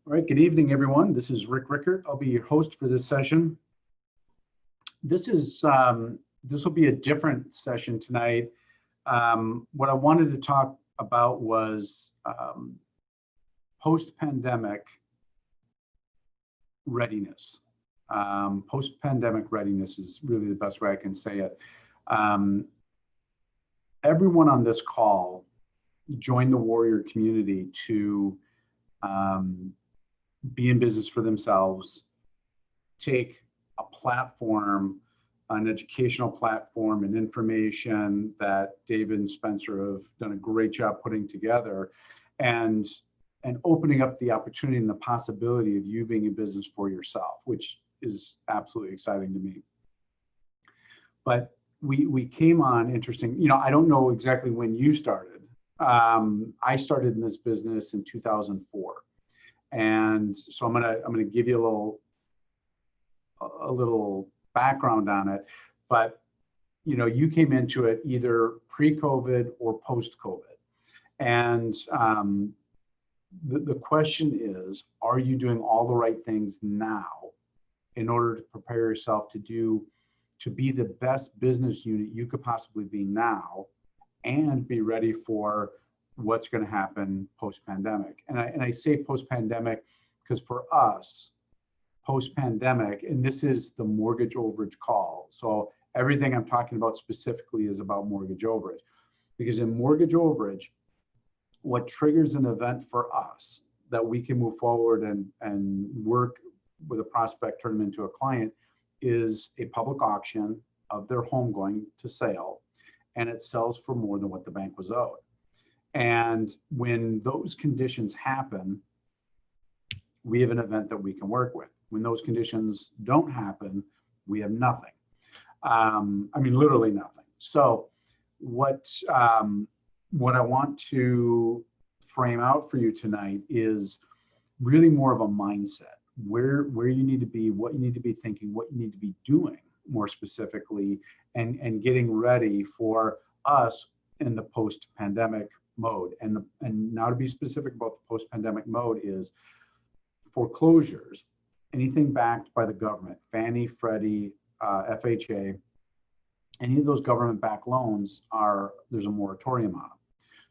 All right, good evening, everyone. This is Rick Rickert. I'll be your host for this session. This will be a different session tonight. What I wanted to talk about was post-pandemic readiness. Post-pandemic readiness is really the best way I can say it. Everyone on this call joined the Warrior community to be in business for themselves, take a platform, an educational platform and information that David and Spencer have done a great job putting together and opening up the opportunity and the possibility of you being in business for yourself, which is absolutely exciting to me. But we came on interesting, I don't know exactly when you started. I started in this business in 2004. And so I'm gonna give you a little background on it, but you came into it either pre-COVID or post-COVID, and the question is, are you doing all the right things now in order to prepare yourself to be the best business unit you could possibly be now, and be ready for what's going to happen post-pandemic. And I say post-pandemic because for us, post-pandemic, and this is the mortgage overage call. So everything I'm talking about specifically is about mortgage overage, because in mortgage overage, what triggers an event for us that we can move forward and work with a prospect, turn them into a client, is a public auction of their home going to sale, and it sells for more than what the bank was owed. And when those conditions happen, we have an event that we can work with. When those conditions don't happen, we have nothing. Literally nothing. So what I want to frame out for you tonight is really more of a mindset, where you need to be, what you need to be thinking, what you need to be doing more specifically, and getting ready for us in the post-pandemic mode. And now to be specific about the post-pandemic mode is foreclosures, anything backed by the government, Fannie, Freddie, FHA, any of those government-backed loans there's a moratorium on them.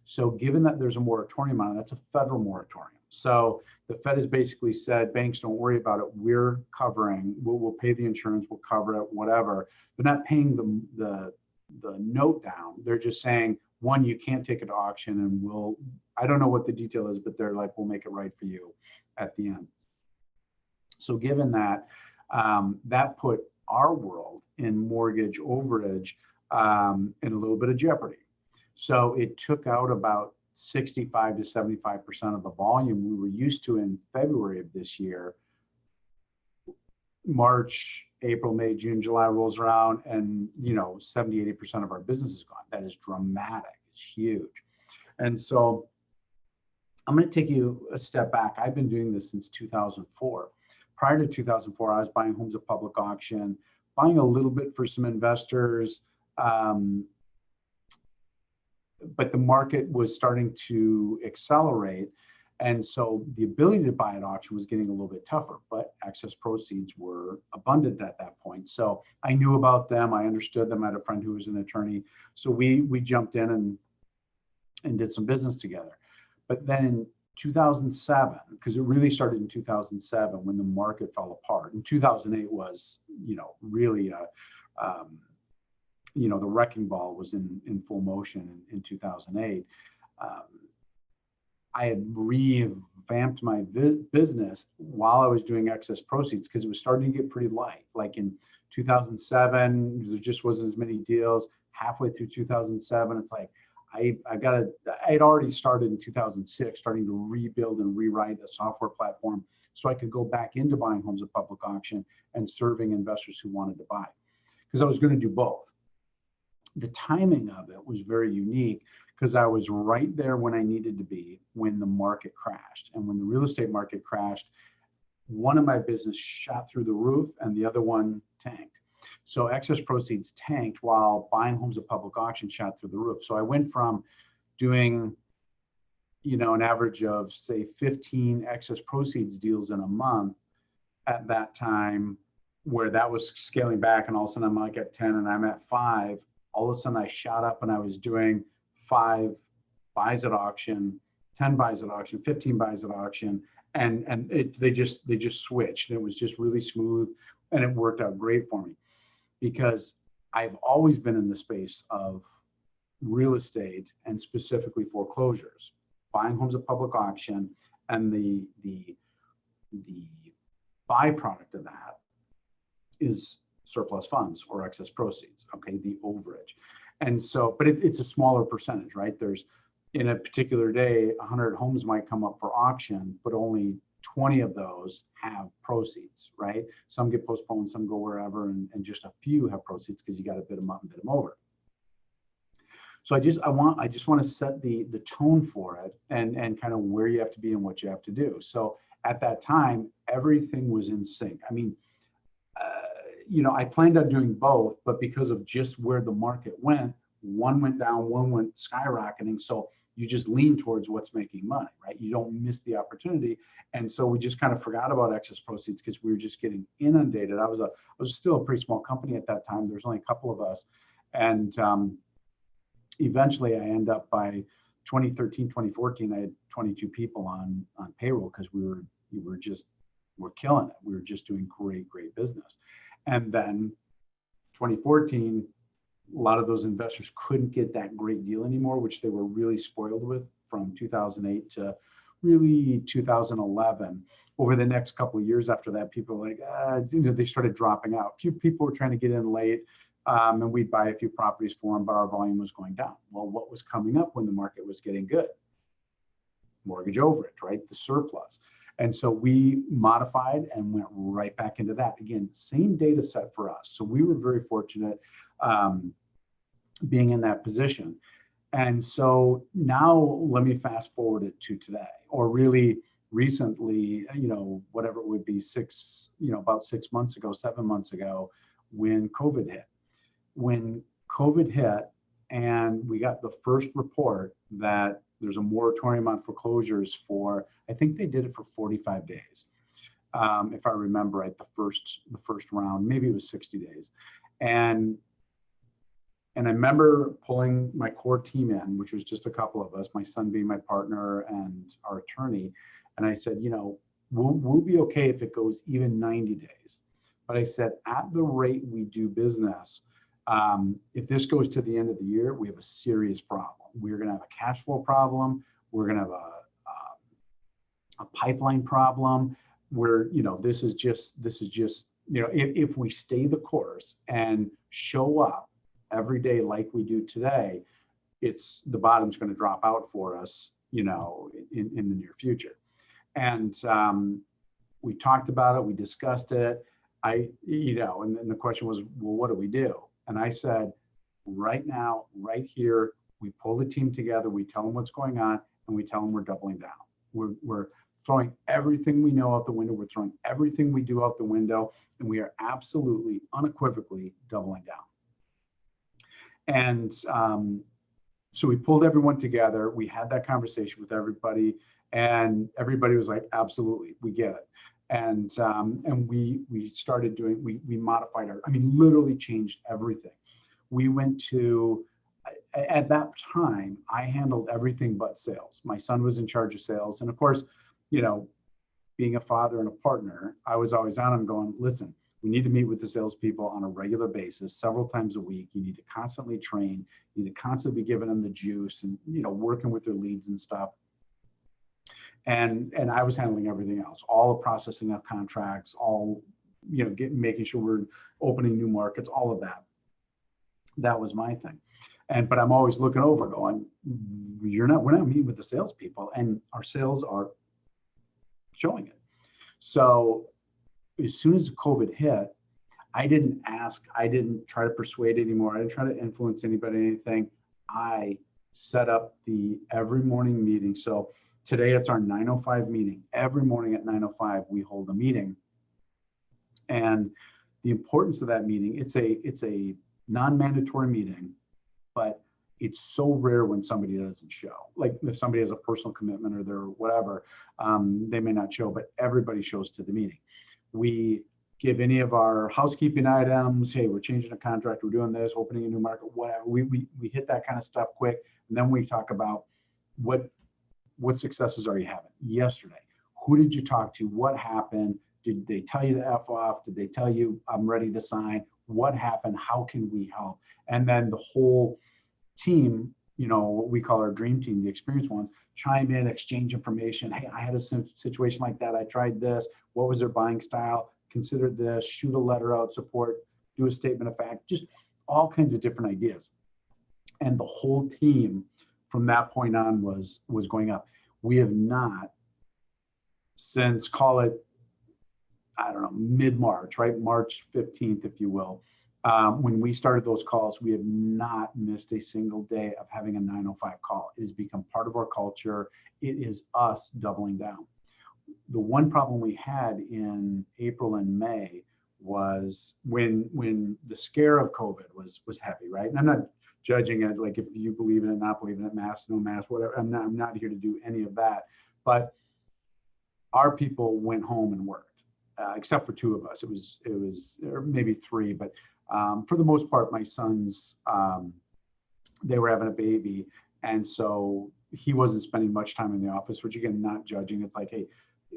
So given that there's a moratorium on it, that's a federal moratorium. So the Fed has basically said, banks, don't worry about it. We're covering, we'll pay the insurance, we'll cover it, whatever. They're not paying the note down. They're just saying, one, you can't take it to auction, and I don't know what the detail is, but they're like, we'll make it right for you at the end. So given that, that put our world in mortgage overage in a little bit of jeopardy. So it took out about 65 to 75% of the volume we were used to in February of this year. March, April, May, June, July rolls around, and 70, 80% of our business is gone. That is dramatic. It's huge. And so I'm going to take you a step back. I've been doing this since 2004. Prior to 2004, I was buying homes at public auction, buying a little bit for some investors, but the market was starting to accelerate. And so the ability to buy at auction was getting a little bit tougher, but excess proceeds were abundant at that point. So I knew about them. I understood them. I had a friend who was an attorney. So we jumped in and did some business together. But then in 2007, because it really started in 2007 when the market fell apart. And 2008 was, really the wrecking ball was in full motion in 2008. I had revamped my business while I was doing excess proceeds because it was starting to get pretty light. Like in 2007, there just wasn't as many deals. Halfway through 2007, it's like, I had already started in 2006, starting to rebuild and rewrite a software platform so I could go back into buying homes at public auction and serving investors who wanted to buy, because I was going to do both. The timing of it was very unique because I was right there when I needed to be when the market crashed. And when the real estate market crashed, one of my business shot through the roof and the other one tanked. So excess proceeds tanked while buying homes at public auction shot through the roof. So I went from doing an average of say 15 excess proceeds deals in a month at that time, where that was scaling back, and all of a sudden I'm like at 10 and I'm at 5. All of a sudden I shot up and I was doing 5 buys at auction, 10 buys at auction, 15 buys at auction, and they just switched, and it was just really smooth, and it worked out great for me, because I've always been in the space of real estate, and specifically foreclosures, buying homes at public auction, and the byproduct of that is surplus funds or excess proceeds, okay, the overage. And so, but it's a smaller percentage, right? There's, in a particular day, 100 homes might come up for auction, but only 20 of those have proceeds, right? Some get postponed, some go wherever, and just a few have proceeds because you got to bid them up and bid them over. So I just want to set the tone for it, and kind of where you have to be and what you have to do. So at that time, everything was in sync. I mean, I planned on doing both, but because of just where the market went, one went down, one went skyrocketing. So you just lean towards what's making money, right? You don't miss the opportunity. And so we just kind of forgot about excess proceeds because we were just getting inundated. I was still a pretty small company at that time. There's only a couple of us. And eventually I end up, by 2013, 2014, I had 22 people on payroll, because we're killing it. We were just doing great business. And then 2014, a lot of those investors couldn't get that great deal anymore, which they were really spoiled with from 2008 to really 2011. Over the next couple of years after that, people were like, they started dropping out. A few people were trying to get in late, and we'd buy a few properties for them, but our volume was going down. Well, what was coming up when the market was getting good? Mortgage overage, right? The surplus. And so we modified and went right back into that. Again, same data set for us. So we were very fortunate being in that position. And so now let me fast forward it to today, or really recently, whatever it would be, about 6 months ago, 7 months ago, when COVID hit. When COVID hit and we got the first report that there's a moratorium on foreclosures for, I think they did it for 45 days. If I remember right, the first round, maybe it was 60 days. And I remember pulling my core team in, which was just a couple of us, my son being my partner and our attorney. And I said, we'll be okay if it goes even 90 days. But I said, at the rate we do business, if this goes to the end of the year, we have a serious problem. We're going to have a cash flow problem. We're going to have a pipeline problem where, this is just, if we stay the course and show up every day like we do today, the bottom's going to drop out for us, in the near future. And we talked about it, we discussed it. And then the question was, well, what do we do? And I said, right now, right here, we pull the team together, we tell them what's going on, and we tell them we're doubling down. We're throwing everything we know out the window. We're throwing everything we do out the window, and we are absolutely, unequivocally doubling down. And so we pulled everyone together. We had that conversation with everybody, and everybody was like, absolutely, we get it. And we started doing, we modified literally changed everything. We went to, at that time, I handled everything but sales. My son was in charge of sales. And of course, being a father and a partner, I was always on him going, listen, we need to meet with the salespeople on a regular basis, several times a week. You need to constantly train. You need to constantly be giving them the juice and, working with their leads and stuff. And I was handling everything else, all the processing of contracts, all, making sure we're opening new markets, all of that. That was my thing. But I'm always looking over going, we're not meeting with the salespeople, and our sales are showing it. So as soon as COVID hit, I didn't try to persuade anymore. I didn't try to influence anybody, anything. I set up the every morning meeting. So today it's our 9:05 meeting. Every morning at 9:05, we hold a meeting. And the importance of that meeting, it's a non-mandatory meeting, but it's so rare when somebody doesn't show. Like if somebody has a personal commitment or they're whatever, they may not show, but everybody shows to the meeting. We give any of our housekeeping items. Hey, we're changing a contract. We're doing this, opening a new market, whatever. We hit that kind of stuff quick. And then we talk about what successes are you having yesterday? Who did you talk to? What happened? Did they tell you to F off? Did they tell you I'm ready to sign? What happened? How can we help? And then the whole team, what we call our dream team, the experienced ones, chime in, exchange information. Hey, I had a situation like that. I tried this. What was their buying style? Consider this, shoot a letter out, support, do a statement of fact, just all kinds of different ideas. And the whole team from that point on was going up. We have not, since, call it, I don't know, mid-March, right? March 15th, if you will. When we started those calls, we have not missed a single day of having a 905 call. It has become part of our culture. It is us doubling down. The one problem we had in April and May was when the scare of COVID was heavy, right? And I'm not judging it, like if you believe in it, not believe in it, mask, no mask, whatever. I'm not here to do any of that. But our people went home and worked, except for two of us. It was or maybe three, but for the most part, my sons, they were having a baby, and so he wasn't spending much time in the office. Which again, not judging. It's like, hey,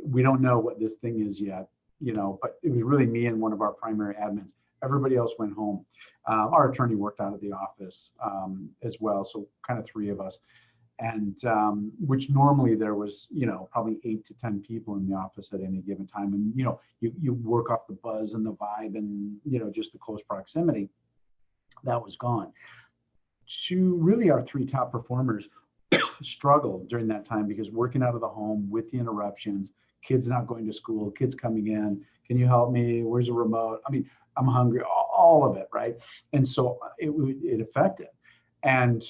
we don't know what this thing is yet, but it was really me and one of our primary admins. Everybody else went home. Our attorney worked out of the office as well. So kind of three of us, and which normally there was, probably 8 to 10 people in the office at any given time. And, you work off the buzz and the vibe and, just the close proximity. That was gone. Really, our three top performers struggled during that time because working out of the home with the interruptions, kids not going to school, kids coming in, can you help me? Where's the remote? I mean, I'm hungry, all of it, right? And so it affected. And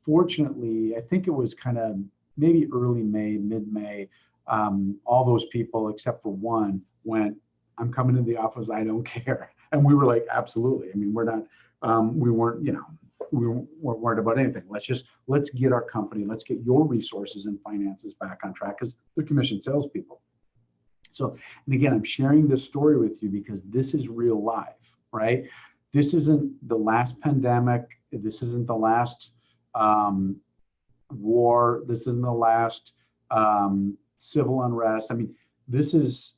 fortunately, I think it was kind of maybe early May, mid-May, all those people except for one went, I'm coming to the office, I don't care. And we were like, absolutely. I mean, we're not, we weren't, we weren't worried about anything. Let's get our company, let's get your resources and finances back on track because they're commissioned salespeople. So, and again, I'm sharing this story with you because this is real life, right? This isn't the last pandemic. This isn't the last war. This isn't the last civil unrest. I mean, this is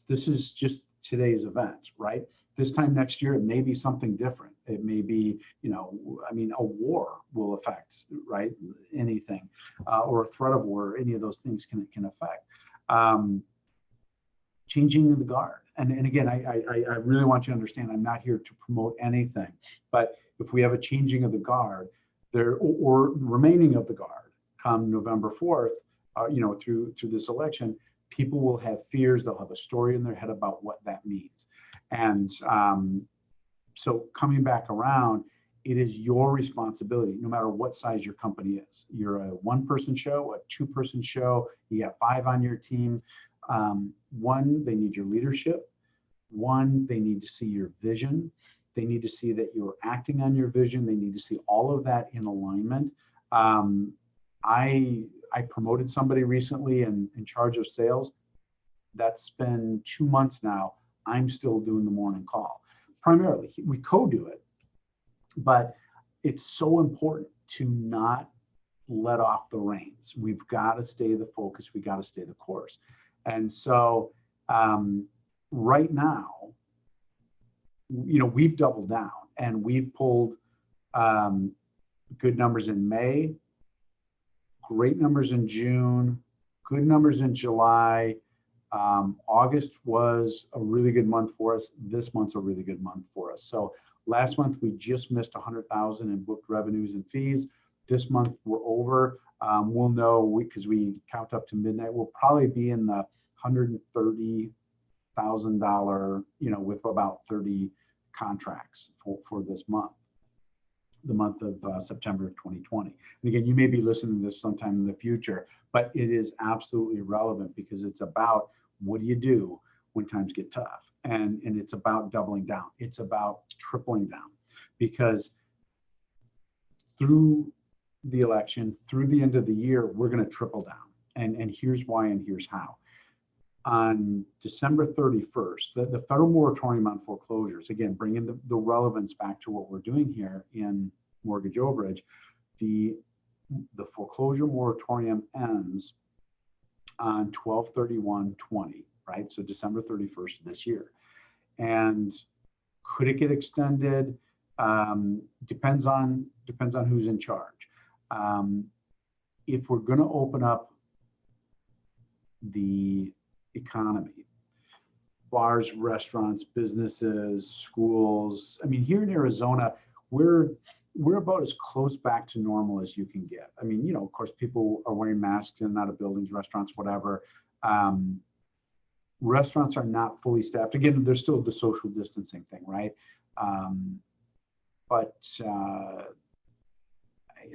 just today's event, right? This time next year, it may be something different. It may be, a war will affect, right? Anything, or a threat of war, any of those things can affect. Changing the guard. And again, I really want you to understand, I'm not here to promote anything, but if we have a changing of the guard there or remaining of the guard come November 4th, through this election, people will have fears. They'll have a story in their head about what that means. And so coming back around, it is your responsibility, no matter what size your company is. You're a one-person show, a two-person show, you have 5 on your team. One, they need your leadership. One, they need to see your vision. They need to see that you're acting on your vision. They need to see all of that in alignment. I promoted somebody recently in charge of sales. That's been 2 months now. I'm still doing the morning call. Primarily, we co-do it, but it's so important to not let off the reins. We've got to stay the focus. We got to stay the course. And so right now, we've doubled down and we've pulled good numbers in May, great numbers in June, good numbers in July. August was a really good month for us. This month's a really good month for us. So last month we just missed 100,000 in booked revenues and fees. This month we're over. We'll know because we count up to midnight. We'll probably be in the $130,000, with about 30 contracts for this month, the month of September of 2020. And again, you may be listening to this sometime in the future, but it is absolutely relevant because it's about what do you do when times get tough, and it's about doubling down. It's about tripling down because through the election through the end of the year, we're going to triple down. And here's why and here's how. On December 31st, the federal moratorium on foreclosures, again, bringing the relevance back to what we're doing here in mortgage overage, the foreclosure moratorium ends on 12/31/20, right? So December 31st of this year. And could it get extended? Depends on who's in charge. If we're going to open up the economy, bars, restaurants, businesses, schools. I mean, here in Arizona, we're about as close back to normal as you can get. I mean, of course, people are wearing masks in and out of buildings, restaurants, whatever. Restaurants are not fully staffed. Again, there's still the social distancing thing, right? But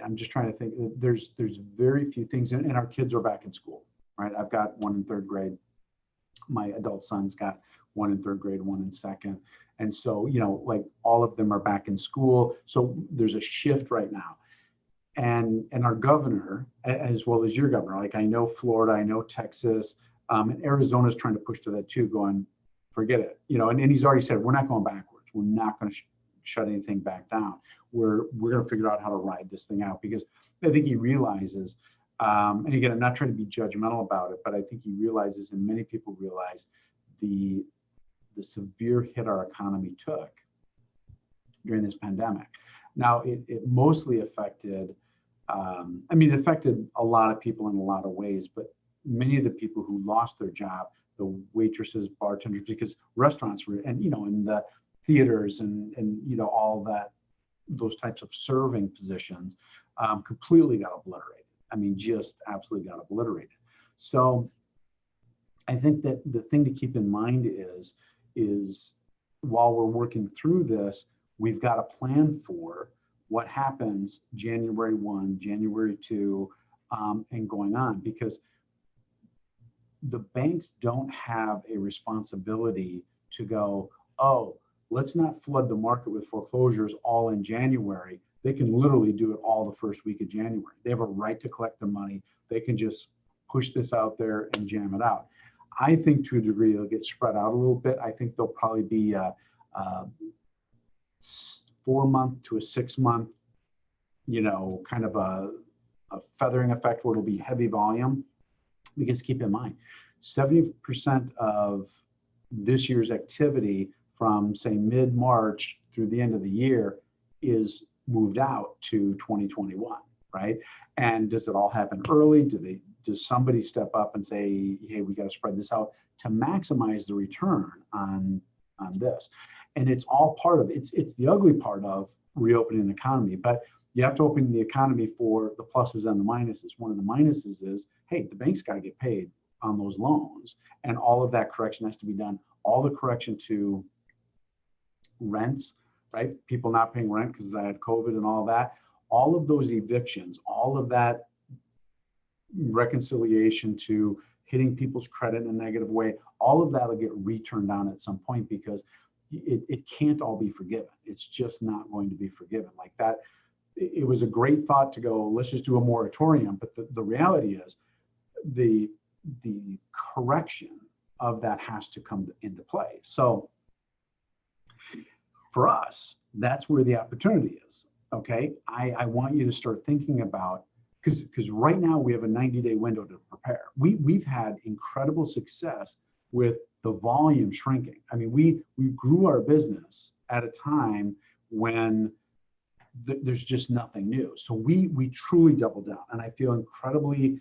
I'm just trying to think. There's very few things, and our kids are back in school, right? I've got one in third grade. My adult son's got one in third grade, one in second. And so, like all of them are back in school. So there's a shift right now. And our governor, as well as your governor, like I know Florida, I know Texas, and Arizona's trying to push to that too, going, forget it. And he's already said, we're not going backwards. We're not going to shut anything back down. We're going to figure out how to ride this thing out, because I think he realizes, and again, I'm not trying to be judgmental about it, but I think he realizes, and many people realize, the severe hit our economy took during this pandemic. Now, it mostly affected, it affected a lot of people in a lot of ways, but many of the people who lost their job, the waitresses, bartenders, because restaurants were, and, in the theaters and all that, those types of serving positions, completely got obliterated. Just absolutely got obliterated. So I think that the thing to keep in mind is while we're working through this, we've got a plan for what happens January 1, January 2, and going on, because the banks don't have a responsibility to go, oh, let's not flood the market with foreclosures all in January. They can literally do it all the first week of January. They have a right to collect their money. They can just push this out there and jam it out. I think to a degree it'll get spread out a little bit. I think there'll probably be a 4-month to a 6-month, kind of a feathering effect where it'll be heavy volume. Because keep in mind, 70% of this year's activity from, say, mid-March through the end of the year is moved out to 2021, right? And does it all happen early? Does somebody step up and say, hey, we got to spread this out to maximize the return on this? And it's all part of it's the ugly part of reopening the economy, but you have to open the economy for the pluses and the minuses. One of the minuses is, hey, the bank's got to get paid on those loans, and all of that correction has to be done. All the correction to rents, right? People not paying rent because I had COVID and all that. All of those evictions, all of that reconciliation to hitting people's credit in a negative way, all of that will get returned down at some point, because it can't all be forgiven. It's just not going to be forgiven like that. It was a great thought to go, let's just do a moratorium. But the reality is the correction of that has to come into play. So for us, that's where the opportunity is. Okay. I want you to start thinking about, because right now we have a 90-day window to prepare. We've had incredible success with the volume shrinking. We grew our business at a time when there's just nothing new. So we truly doubled down, and I feel incredibly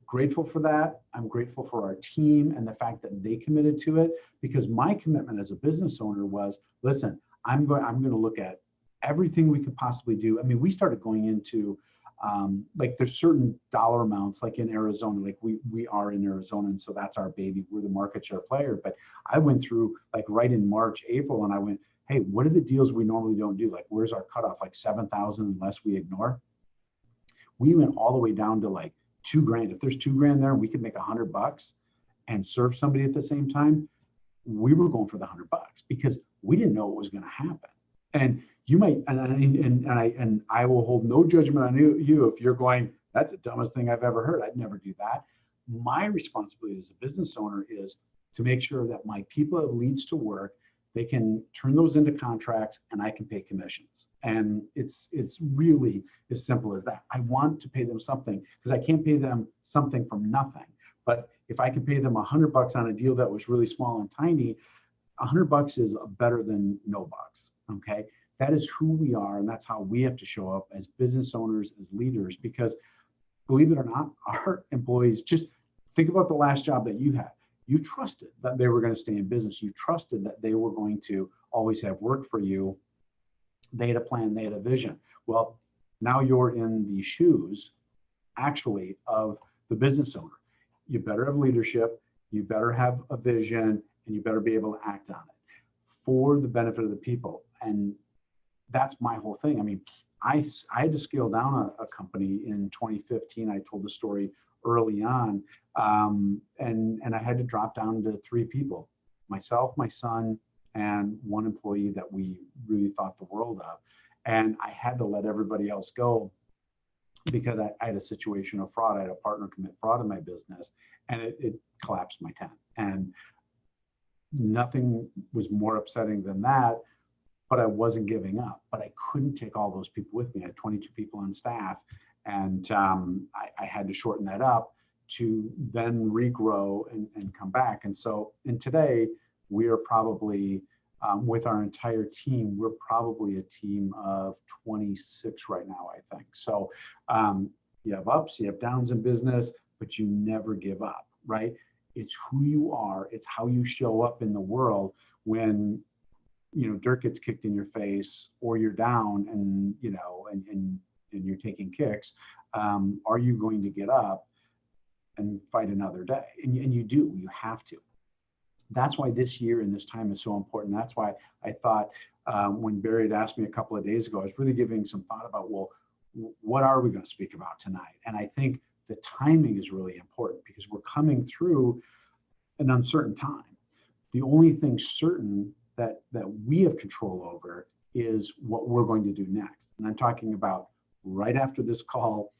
grateful for that. I'm grateful for our team and the fact that they committed to it, because my commitment as a business owner was, listen, I'm going to look at everything we could possibly do. We started going into there's certain dollar amounts, like in Arizona, like we are in Arizona, and so that's our baby. We're the market share player. But I went through right in March, April, and I went, hey, what are the deals we normally don't do? Where's our cutoff? 7,000 unless we ignore. We went all the way down to $2,000. If there's $2,000 there, we could make $100 and serve somebody at the same time. We were going for the $100 because we didn't know what was going to happen. And you might, and I will hold no judgment on you if you're going, that's the dumbest thing I've ever heard. I'd never do that. My responsibility as a business owner is to make sure that my people have leads to work. They can turn those into contracts and I can pay commissions. And it's really as simple as that. I want to pay them something because I can't pay them something from nothing. But if I can pay them $100 on a deal that was really small and tiny, $100 is better than no bucks. Okay. That is who we are. And that's how we have to show up as business owners, as leaders, because believe it or not, our employees, just think about the last job that you had. You trusted that they were going to stay in business. You trusted that they were going to always have work for you. They had a plan, they had a vision. Well, now you're in the shoes, actually, of the business owner. You better have leadership, you better have a vision, and you better be able to act on it for the benefit of the people. And that's my whole thing. I mean, I had to scale down a company in 2015. I told the story early on, and I had to drop down to 3 people, myself, my son, and 1 employee that we really thought the world of. And I had to let everybody else go because I had a situation of fraud. I had a partner commit fraud in my business, and it collapsed my tent. And nothing was more upsetting than that, but I wasn't giving up. But I couldn't take all those people with me. I had 22 people on staff, and I had to shorten that up to then regrow and come back. And so, and today we are probably, with our entire team, we're probably a team of 26 right now, I think. So you have ups, you have downs in business, but you never give up, right? It's who you are. It's how you show up in the world when, dirt gets kicked in your face or you're down and, and you're taking kicks. Are you going to get up and fight another day? And you do, you have to. That's why this year and this time is so important. That's why I thought when Barry had asked me a couple of days ago, I was really giving some thought about, well, what are we going to speak about tonight? And I think the timing is really important because we're coming through an uncertain time. The only thing certain that we have control over is what we're going to do next. And I'm talking about right after this call,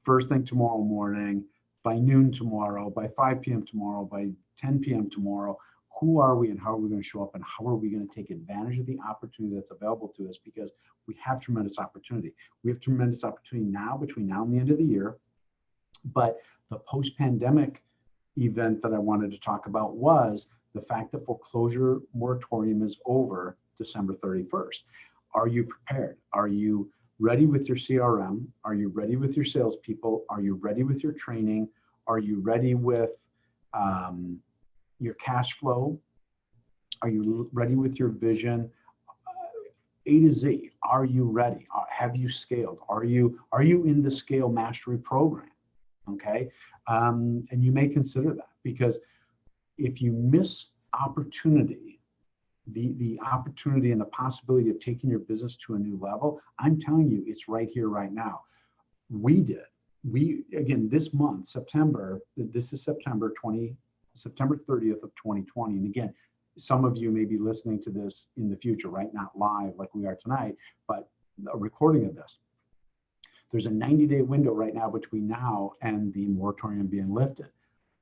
first thing tomorrow morning, by noon tomorrow, by 5 p.m. tomorrow, by 10 p.m. tomorrow, who are we and how are we going to show up and how are we going to take advantage of the opportunity that's available to us, because we have tremendous opportunity. We have tremendous opportunity now between now and the end of the year. But the post-pandemic event that I wanted to talk about was the fact that foreclosure moratorium is over December 31st. Are you prepared? Are you ready with your CRM? Are you ready with your salespeople? Are you ready with your training? Are you ready with your cash flow? Are you ready with your vision? A to Z. Are you ready? Have you scaled? Are you in the Scale Mastery program? Okay, and you may consider that, because if you miss opportunity, the opportunity and the possibility of taking your business to a new level, I'm telling you, it's right here, right now. Again, this month, September, this is September 30th of 2020. And again, some of you may be listening to this in the future, right? Not live like we are tonight, but a recording of this. There's a 90-day window right now between now and the moratorium being lifted.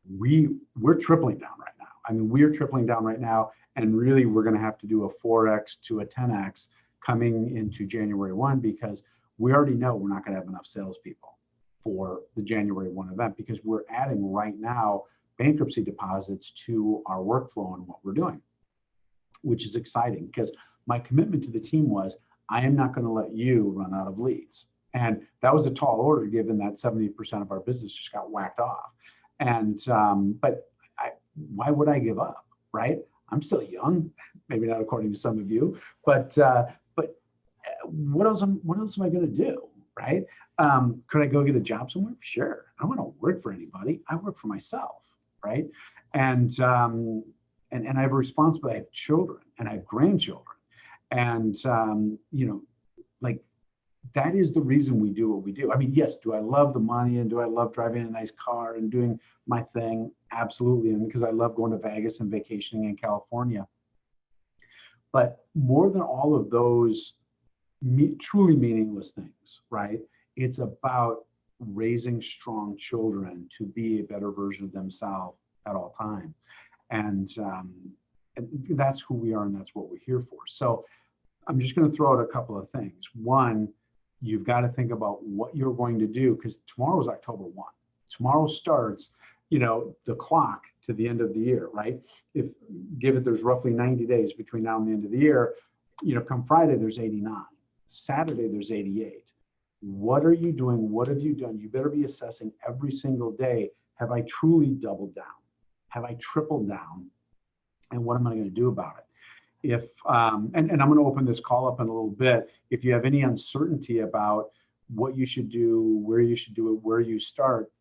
We're tripling down right now. I mean, we're tripling down right now, and really we're going to have to do a 4x to a 10x coming into January 1, because we already know we're not going to have enough salespeople for the January 1 event, because we're adding right now bankruptcy deposits to our workflow and what we're doing, which is exciting, because my commitment to the team was, I am not going to let you run out of leads. And that was a tall order, given that 70% of our business just got whacked off. And, but why would I give up, right? I'm still young, maybe not according to some of you, but what else am I going to do, right? Could I go get a job somewhere? Sure. I don't want to work for anybody. I work for myself, right? And I have a responsibility. I have children and I have grandchildren, and like, that is the reason we do what we do. I mean, yes, do I love the money and do I love driving a nice car and doing my thing? Absolutely. And because I love going to Vegas and vacationing in California. But more than all of those truly meaningless things, right? It's about raising strong children to be a better version of themselves at all times. And that's who we are, and that's what we're here for. So I'm just going to throw out a couple of things. One, you've got to think about what you're going to do, because tomorrow is October 1. Tomorrow starts, the clock to the end of the year, right? If given there's roughly 90 days between now and the end of the year, come Friday, there's 89. Saturday, there's 88. What are you doing? What have you done? You better be assessing every single day. Have I truly doubled down? Have I tripled down? And what am I going to do about it? If and I'm going to open this call up in a little bit. If you have any uncertainty about what you should do, where you should do it, where you start,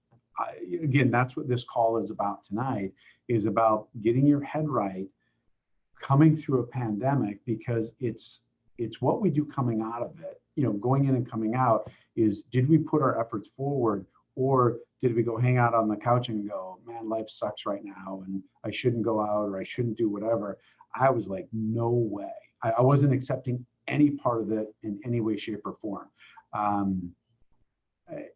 again, that's what this call is about tonight, is about getting your head right, coming through a pandemic, because it's what we do coming out of it. Going in and coming out is, did we put our efforts forward, or did we go hang out on the couch and go, man, life sucks right now and I shouldn't go out, or I shouldn't do whatever? I was like, no way. I wasn't accepting any part of it in any way, shape, or form.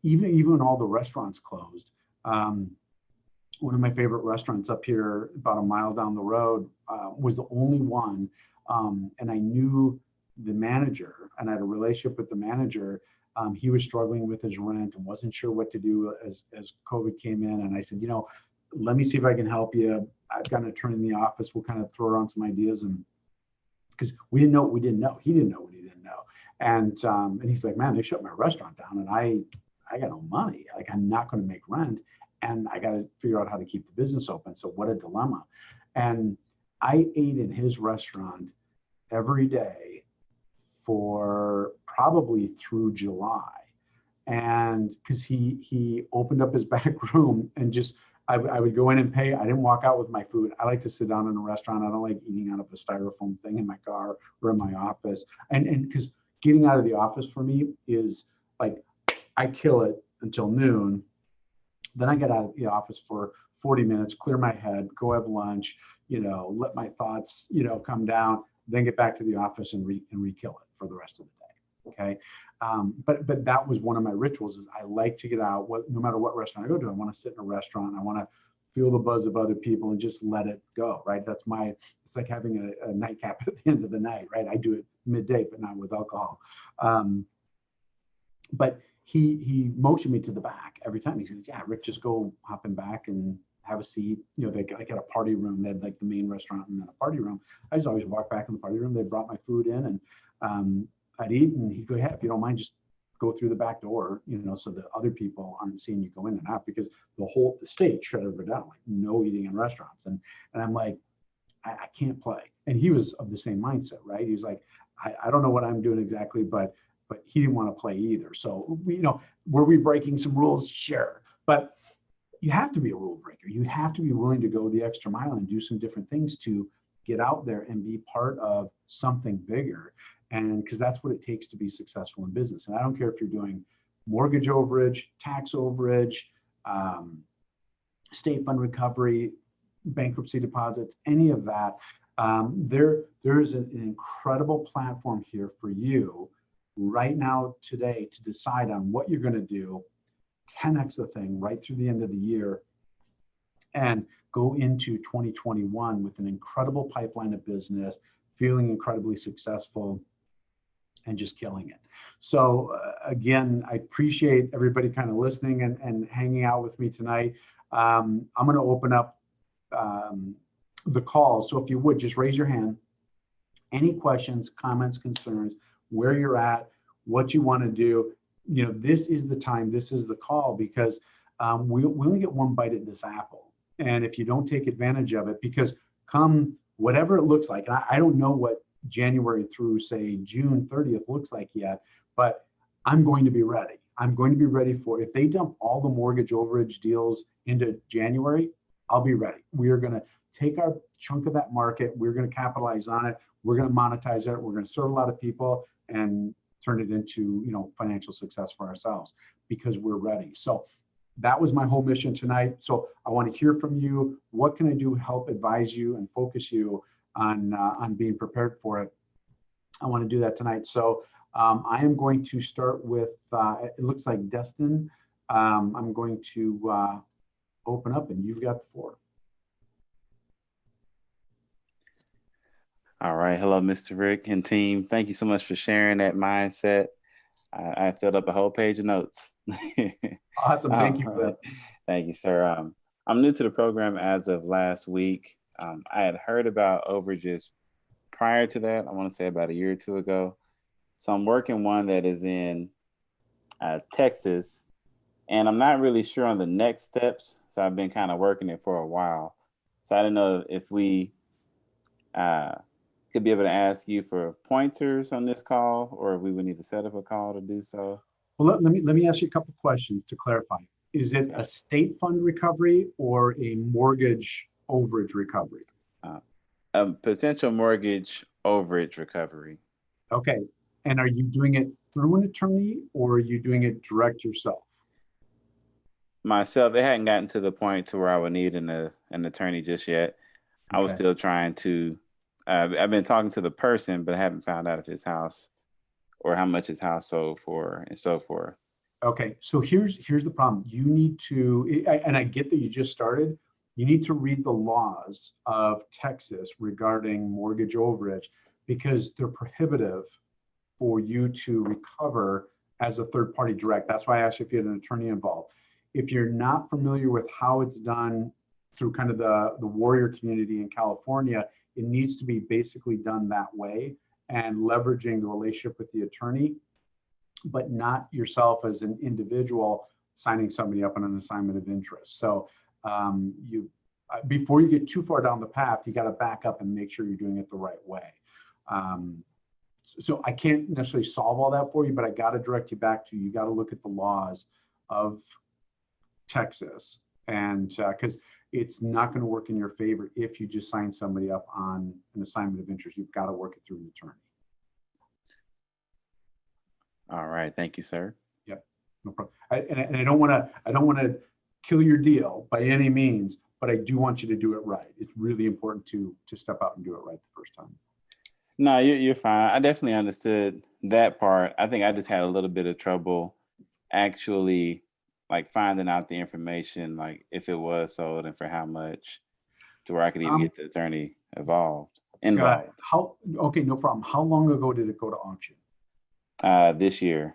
Even when all the restaurants closed, one of my favorite restaurants up here about a mile down the road was the only one. And I knew the manager, and I had a relationship with the manager. He was struggling with his rent and wasn't sure what to do as COVID came in. And I said, let me see if I can help you. I've got an attorney in the office. We'll kind of throw around some ideas, and because we didn't know what we didn't know. He didn't know what he didn't know. And he's like, man, they shut my restaurant down, and I got no money. Like, I'm not going to make rent, and I got to figure out how to keep the business open. So what a dilemma. And I ate in his restaurant every day for probably through July. And because he opened up his back room and just, I would go in and pay. I didn't walk out with my food. I like to sit down in a restaurant. I don't like eating out of a styrofoam thing in my car or in my office. And because getting out of the office for me is like, I kill it until noon. Then I get out of the office for 40 minutes, clear my head, go have lunch, let my thoughts, come down, then get back to the office and re-kill it for the rest of the day. Okay. But that was one of my rituals, is I like to get out, no matter what restaurant I go to. I want to sit in a restaurant. I want to feel the buzz of other people and just let it go. Right. It's like having a nightcap at the end of the night. Right. I do it midday, but not with alcohol. But he motioned me to the back every time. He says, yeah, Rick, just go hop in back and have a seat. They got a party room. They had like the main restaurant and then a party room. I just always walk back in the party room. They brought my food in, and I'd eat, and he'd go, yeah, if you don't mind, just go through the back door, so that other people aren't seeing you go in and out, because the state shut everybody down, like no eating in restaurants. And I'm like, I can't play. And he was of the same mindset, right? He was like, I don't know what I'm doing exactly, but he didn't want to play either. So were we breaking some rules? Sure. But you have to be a rule breaker. You have to be willing to go the extra mile and do some different things to get out there and be part of something bigger. And because that's what it takes to be successful in business. And I don't care if you're doing mortgage overage, tax overage, state fund recovery, bankruptcy deposits, any of that. There's an incredible platform here for you right now today to decide on what you're going to do, 10x the thing right through the end of the year, and go into 2021 with an incredible pipeline of business, feeling incredibly successful, and just killing it. So again, I appreciate everybody kind of listening and hanging out with me tonight. I'm going to open up the call. So if you would, just raise your hand. Any questions, comments, concerns, where you're at, what you want to do. This is the time, this is the call, because we only get one bite at this apple. And if you don't take advantage of it, because come whatever it looks like, and I don't know what January through say June 30th looks like yet, but I'm going to be ready. I'm going to be ready for, if they dump all the mortgage overage deals into January, I'll be ready. We are going to take our chunk of that market. We're going to capitalize on it. We're going to monetize it. We're going to serve a lot of people and turn it into, financial success for ourselves, because we're ready. So that was my whole mission tonight. So I want to hear from you. What can I do to help advise you and focus you on being prepared for it. I want to do that tonight. So I am going to start with, it looks like Destin. I'm going to open up and you've got the floor. All right. Hello, Mr. Rick and team. Thank you so much for sharing that mindset. I filled up a whole page of notes. Awesome. Thank you for that. Thank you, sir. I'm new to the program as of last week. I had heard about overages prior to that. I want to say about a year or two ago. So I'm working one that is in Texas, and I'm not really sure on the next steps. So I've been kind of working it for a while. So I don't know if we could be able to ask you for pointers on this call, or if we would need to set up a call to do so. Well, let me ask you a couple questions to clarify. Is it a state fund recovery or a mortgage overage recovery? A potential mortgage overage recovery. Okay. And are you doing it through an attorney or are you doing it direct yourself? Myself, it hadn't gotten to the point to where I would need an attorney just yet. I was still trying to, I've been talking to the person, but I haven't found out if his house or how much his house sold for and so forth. Okay, so here's the problem. You need to, and I get that you just started, you need to read the laws of Texas regarding mortgage overage because they're prohibitive for you to recover as a third party direct. That's why I asked you if you had an attorney involved. If you're not familiar with how it's done through kind of the warrior community in California, it needs to be basically done that way and leveraging the relationship with the attorney, but not yourself as an individual signing somebody up on an assignment of interest. So before you get too far down the path, you got to back up and make sure you're doing it the right way. So I can't necessarily solve all that for you, but I got to direct you back to, you got to look at the laws of Texas, and because it's not going to work in your favor if you just sign somebody up on an assignment of interest. You've got to work it through an attorney. All right, thank you, sir. Yep, no problem. And I don't want to kill your deal by any means, but I do want you to do it right. It's really important to step out and do it right the first time. No, you're fine. I definitely understood that part. I think I just had a little bit of trouble actually like finding out the information, like if it was sold and for how much, to where I could even get the attorney involved. Okay, no problem. How long ago did it go to auction? This year.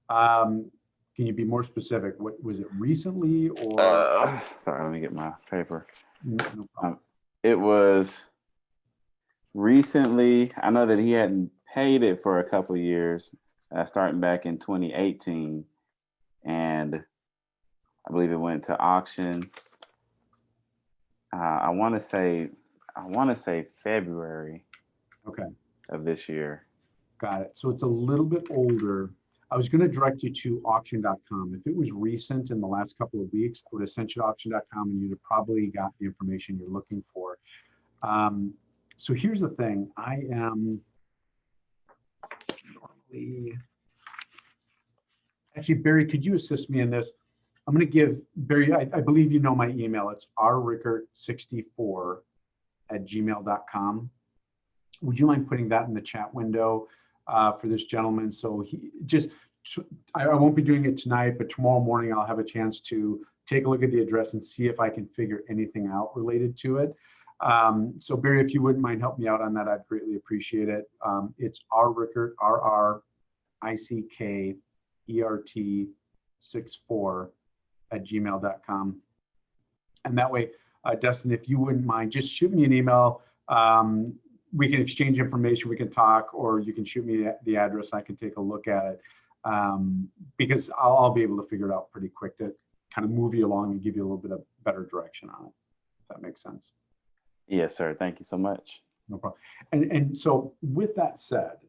Can you be more specific? What was it, recently or? Sorry, let me get my paper. No problem. It was recently. I know that he hadn't paid it for a couple of years, starting back in 2018, and I believe it went to auction. I want to say February. Okay. Of this year. Got it. So it's a little bit older. I was going to direct you to auction.com. If it was recent in the last couple of weeks, I would have sent you to auction.com and you'd have probably got the information you're looking for. So here's the thing. I am normally, actually, Barry, could you assist me in this? I'm going to give Barry, I believe you know my email. It's rrickert64@gmail.com. Would you mind putting that in the chat window for this gentleman? So I won't be doing it tonight, but tomorrow morning I'll have a chance to take a look at the address and see if I can figure anything out related to it. So Barry, if you wouldn't mind helping me out on that, I'd greatly appreciate it. It's rrickert, rrickert64@gmail.com. And that way, Dustin, if you wouldn't mind, just shoot me an email. We can exchange information, we can talk, or you can shoot me the address and I can take a look at it. Because I'll be able to figure it out pretty quick to kind of move you along and give you a little bit of better direction on it, if that makes sense. Yes, sir. Thank you so much. No problem. And so with that said,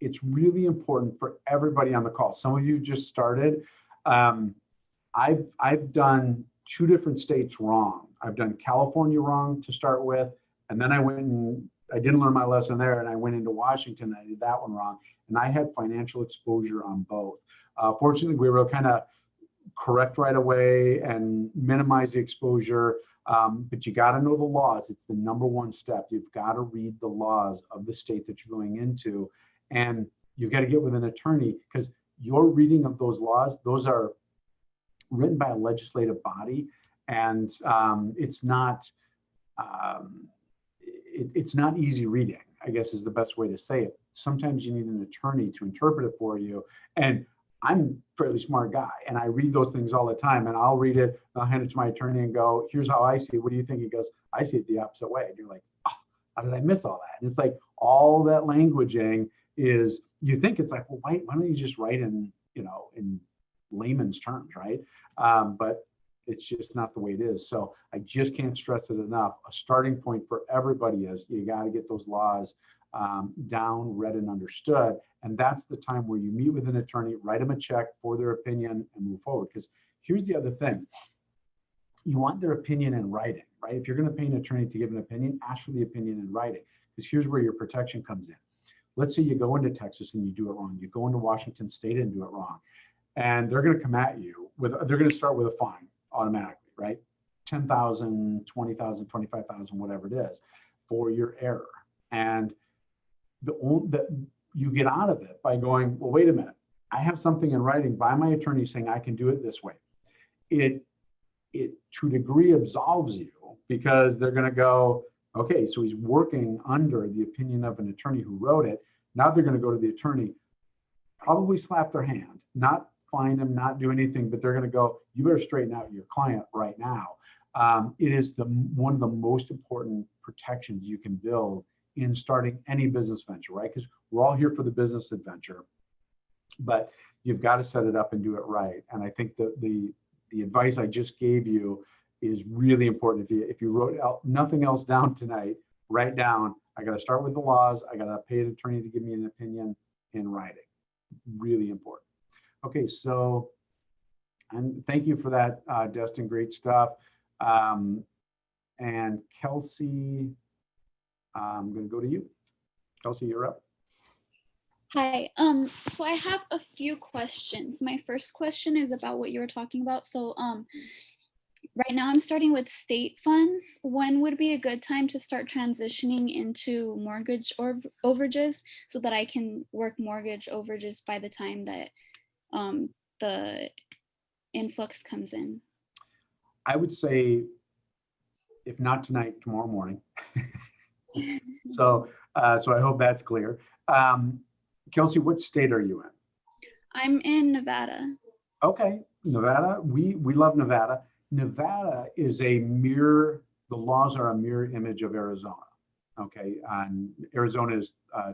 it's really important for everybody on the call. Some of you just started. I've done 2 different states wrong. I've done California wrong to start with, and then I didn't learn my lesson there, and I went into Washington. I did that one wrong, and I had financial exposure on both. Fortunately, we were kind of correct right away and minimize the exposure. But you got to know the laws. It's the number one step. You've got to read the laws of the state that you're going into, and you've got to get with an attorney, because your reading of those laws, those are written by a legislative body, and it's not easy reading, I guess is the best way to say it. Sometimes you need an attorney to interpret it for you. And I'm a fairly smart guy, and I read those things all the time, and I'll read it, I'll hand it to my attorney and go, here's how I see it. What do you think? He goes, I see it the opposite way. And you're like, oh, how did I miss all that? And it's like all that languaging is, you think it's like, well, why don't you just write in layman's terms, right? But it's just not the way it is. So I just can't stress it enough. A starting point for everybody is you got to get those laws down, read, and understood. And that's the time where you meet with an attorney, write them a check for their opinion, and move forward. Because here's the other thing. You want their opinion in writing, right? If you're going to pay an attorney to give an opinion, ask for the opinion in writing. Because here's where your protection comes in. Let's say you go into Texas and you do it wrong. You go into Washington State and do it wrong. And they're going to come at you they're going to start with a fine automatically, right? 10,000, 20,000, 25,000, whatever it is, for your error. And you get out of it by going, well, wait a minute. I have something in writing by my attorney saying I can do it this way. It to a degree absolves you, because they're going to go, okay, so he's working under the opinion of an attorney who wrote it. Now they're going to go to the attorney, probably slap their hand, not fine him, not do anything, but they're going to go, you better straighten out your client right now. It is one of the most important protections you can build in starting any business venture, right? Because we're all here for the business adventure, but you've got to set it up and do it right. And I think the advice I just gave you is really important. If you wrote out nothing else down tonight, write down, I got to start with the laws. I got to pay an attorney to give me an opinion in writing. Really important. Okay, so, and thank you for that, Destin, great stuff. And Kelsey, I'm going to go to you. Kelsey, you're up. Hi, so I have a few questions. My first question is about what you were talking about. So right now I'm starting with state funds. When would be a good time to start transitioning into mortgage overages so that I can work mortgage overages by the time that the influx comes in? I would say, if not tonight, tomorrow morning. So I hope that's clear. Kelsey, what state are you in? I'm in Nevada. Okay, Nevada. We love Nevada. Nevada is a mirror. The laws are a mirror image of Arizona. Okay, and Arizona is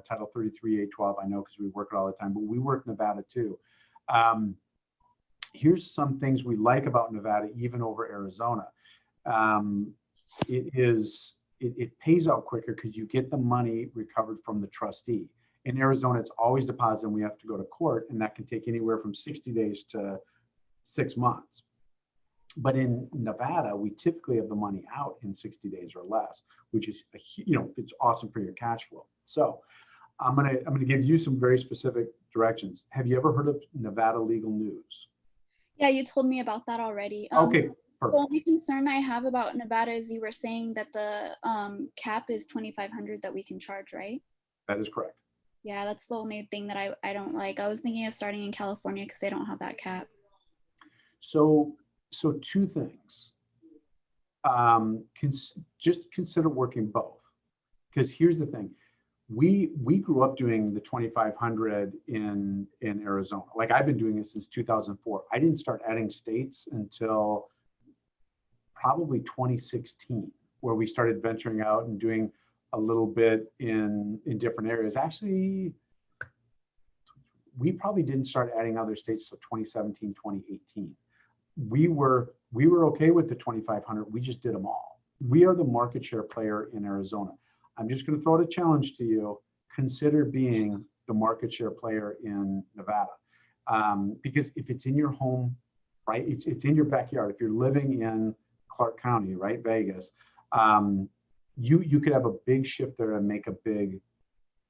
Title 33A12. I know because we work it all the time, but we work Nevada too. Here's some things we like about Nevada, even over Arizona. It pays out quicker because you get the money recovered from the trustee. In Arizona, it's always deposited and we have to go to court, and that can take anywhere from 60 days to 6 months. But in Nevada, we typically have the money out in 60 days or less, which is, it's awesome for your cash flow. So I'm gonna give you some very specific directions. Have you ever heard of Nevada Legal News? Yeah, you told me about that already. Okay, perfect. The only concern I have about Nevada is you were saying that the cap is $2,500 that we can charge, right? That is correct. Yeah, that's the only thing that I don't like. I was thinking of starting in California because they don't have that cap. So two things. Just consider working both, because here's the thing. We grew up doing the 2,500 in Arizona. Like, I've been doing it since 2004. I didn't start adding states until probably 2016, where we started venturing out and doing a little bit in different areas. Actually, we probably didn't start adding other states until 2017, 2018. We were okay with the 2,500. We just did them all. We are the market share player in Arizona. I'm just going to throw out a challenge to you. Consider being the market share player in Nevada. Because if it's in your home, right, it's in your backyard. If you're living in Clark County, right, Vegas, you could have a big shift there and make a big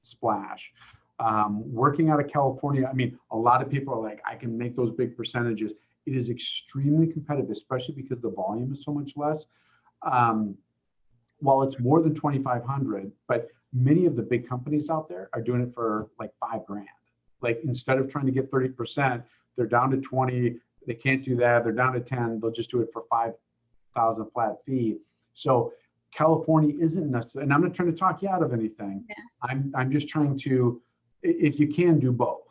splash. Working out of California, I mean, a lot of people are like, I can make those big percentages. It is extremely competitive, especially because the volume is so much less. While it's more than 2,500, but many of the big companies out there are doing it for like $5,000. Like instead of trying to get 30%, they're down to 20. They can't do that. They're down to 10. They'll just do it for 5,000 flat fee. So California isn't necessarily, and I'm not trying to talk you out of anything. Yeah. I'm just trying to, if you can do both,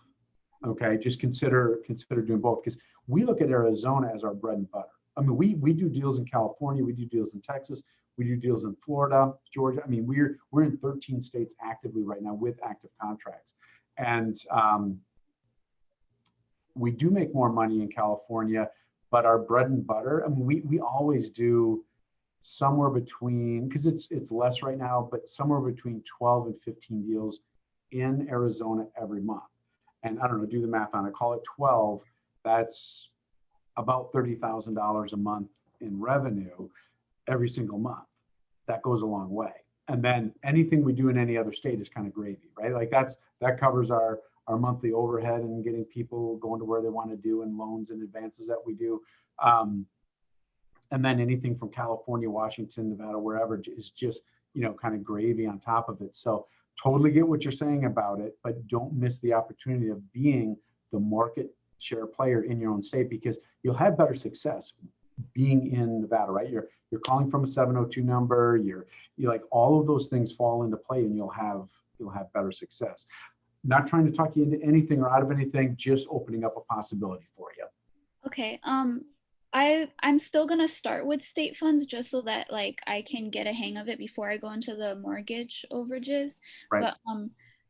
okay, just consider doing both, because we look at Arizona as our bread and butter. I mean, we do deals in California, we do deals in Texas, we do deals in Florida, Georgia. I mean, we're in 13 states actively right now with active contracts, and we do make more money in California, but our bread and butter, I mean, we always do somewhere between, because it's less right now, but somewhere between 12 and 15 deals in Arizona every month. And I don't know, do the math on it, call it 12, that's about $30,000 a month in revenue every single month. That goes a long way. And then anything we do in any other state is kind of gravy, right? Like that covers our monthly overhead and getting people going to where they want to do, and loans and advances that we do. And then anything from California, Washington, Nevada, wherever is just, kind of gravy on top of it. So totally get what you're saying about it, but don't miss the opportunity of being the market share player in your own state, because you'll have better success being in Nevada, right? You're calling from a 702 number, you're like, all of those things fall into play, and you'll have better success. Not trying to talk you into anything or out of anything, just opening up a possibility for you. Okay. I'm still gonna start with state funds just so that like I can get a hang of it before I go into the mortgage overages. Right. But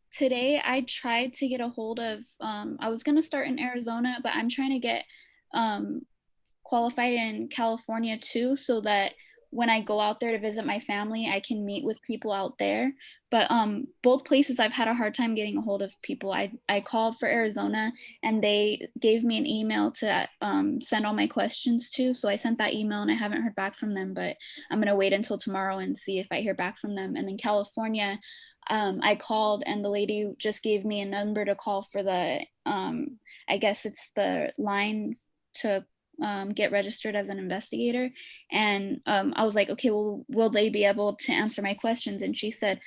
today I tried to get a hold of I was gonna start in Arizona, but I'm trying to get qualified in California too, so that when I go out there to visit my family, I can meet with people out there. But both places I've had a hard time getting a hold of people. I called for Arizona, and they gave me an email to send all my questions to. So I sent that email, and I haven't heard back from them, but I'm gonna wait until tomorrow and see if I hear back from them. And then California, I called, and the lady just gave me a number to call for the, I guess it's the line to get registered as an investigator. And I was like, okay, well, will they be able to answer my questions? And she said,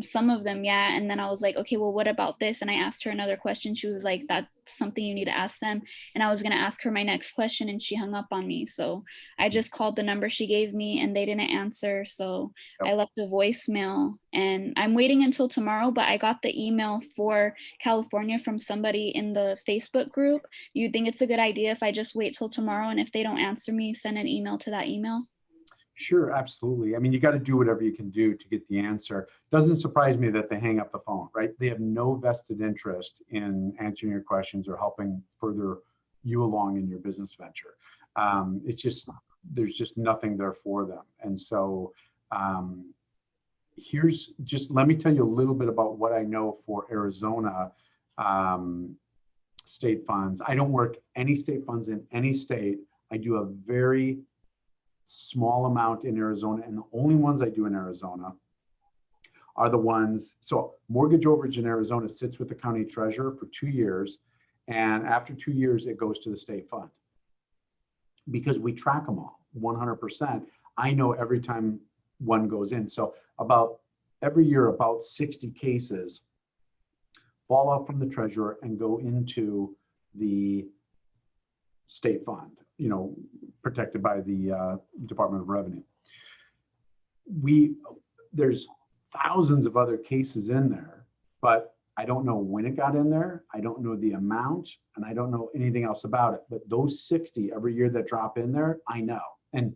some of them, yeah. And then I was like, okay, well, what about this? And I asked her another question. She was like, that's something you need to ask them. And I was going to ask her my next question, and she hung up on me. So I just called the number she gave me, and they didn't answer. So I left a voicemail, and I'm waiting until tomorrow, but I got the email for California from somebody in the Facebook group. You think it's a good idea if I just wait till tomorrow, and if they don't answer me, send an email to that email? Sure, absolutely. I mean, you got to do whatever you can do to get the answer. Doesn't surprise me that they hang up the phone, right? They have no vested interest in answering your questions or helping further you along in your business venture. It's just, there's just nothing there for them. And so let me tell you a little bit about what I know for Arizona state funds. I don't work any state funds in any state. I do a very small amount in Arizona, and the only ones I do in Arizona are the ones, so mortgage overage in Arizona sits with the county treasurer for 2 years, and after 2 years it goes to the state fund, because we track them all 100%. I know every time one goes in. So about every year, about 60 cases fall out from the treasurer and go into the state fund, protected by the Department of Revenue. There's thousands of other cases in there, but I don't know when it got in there. I don't know the amount, and I don't know anything else about it. But those 60 every year that drop in there, I know. And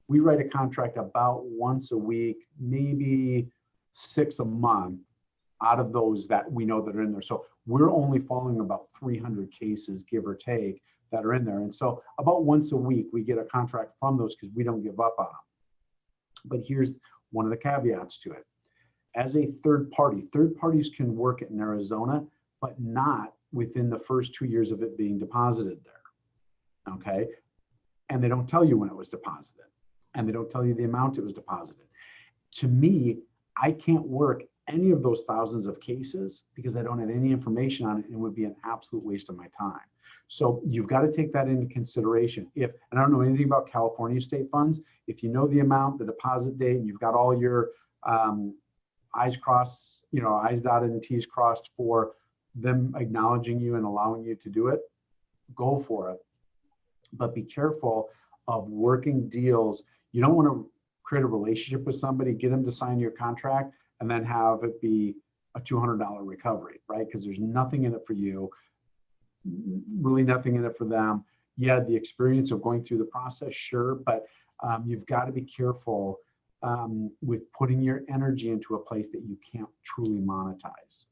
we write a contract about once a week, maybe 6 a month out of those that we know that are in there. So we're only following about 300 cases, give or take, that are in there. And so about once a week, we get a contract from those, because we don't give up on them. But here's one of the caveats to it. As a third parties can work it in Arizona, but not within the first 2 years of it being deposited there. Okay. And they don't tell you when it was deposited, and they don't tell you the amount it was deposited. To me, I can't work any of those thousands of cases because I don't have any information on it, and it would be an absolute waste of my time. So you've got to take that into consideration. If, and I don't know anything about California state funds, if you know the amount, the deposit date, and you've got all your I's crossed, I's dotted and T's crossed for them acknowledging you and allowing you to do it, go for it. But be careful of working deals. You don't want to create a relationship with somebody, get them to sign your contract, and then have it be a $200 recovery, right? Because there's nothing in it for you, really nothing in it for them. Yeah, the experience of going through the process, sure, but you've got to be careful with putting your energy into a place that you can't truly monetize.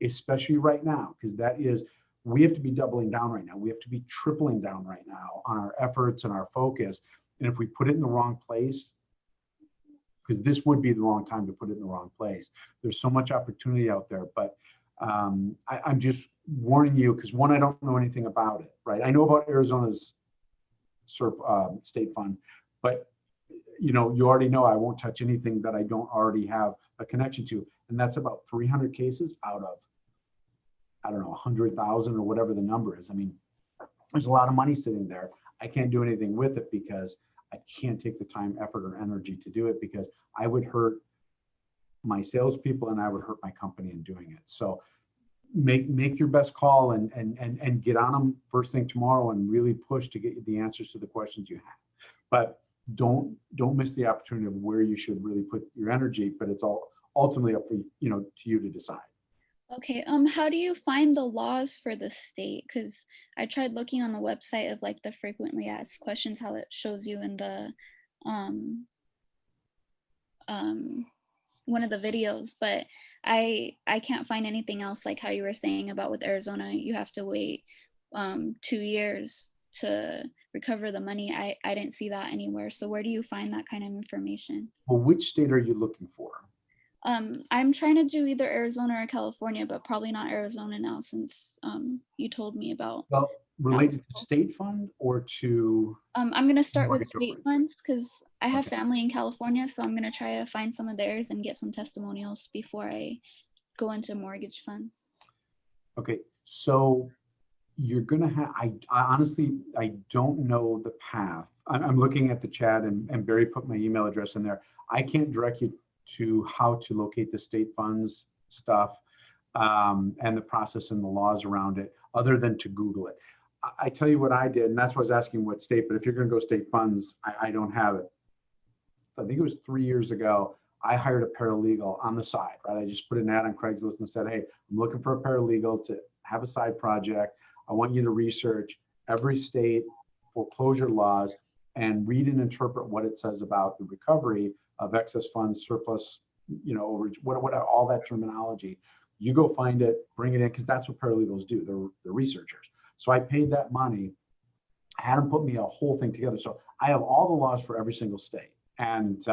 Especially right now, because we have to be doubling down right now. We have to be tripling down right now on our efforts and our focus. And if we put it in the wrong place, because this would be the wrong time to put it in the wrong place. There's so much opportunity out there, but I'm just warning you, because one, I don't know anything about it, right? I know about Arizona's state fund, but you already know I won't touch anything that I don't already have a connection to. And that's about 300 cases out of, I don't know, 100,000 or whatever the number is. I mean, there's a lot of money sitting there. I can't do anything with it because I can't take the time, effort, or energy to do it, because I would hurt my salespeople and I would hurt my company in doing it. So make your best call and get on them first thing tomorrow and really push to get the answers to the questions you have. But don't miss the opportunity of where you should really put your energy, but it's all ultimately up for to you to decide. Okay, how do you find the laws for the state? Because I tried looking on the website of like the frequently asked questions, how it shows you in the one of the videos, but I can't find anything else, like how you were saying about with Arizona, you have to wait 2 years to recover the money. I didn't see that anywhere. So where do you find that kind of information? Well, which state are you looking for? I'm trying to do either Arizona or California, but probably not Arizona now, since you told me about. Well, related to state fund or to? I'm going to start with mortgage state overage? funds because I have Okay. family in California, so I'm going to try to find some of theirs and get some testimonials before I go into mortgage funds. Okay, so you're gonna have, I honestly, I don't know the path. I'm looking at the chat and Barry put my email address in there. I can't direct you to how to locate the state funds stuff and the process and the laws around it, other than to Google it. I tell you what I did, and that's why I was asking what state, but if you're gonna go state funds, I don't have it. I think it was 3 years ago, I hired a paralegal on the side, right? I just put an ad on Craigslist and said, hey, I'm looking for a paralegal to have a side project. I want you to research every state foreclosure laws and read and interpret what it says about the recovery of excess funds, surplus, overage, what all that terminology. You go find it, bring it in, because that's what paralegals do. They're researchers. So I paid that money, had them put me a whole thing together. So I have all the laws for every single state, and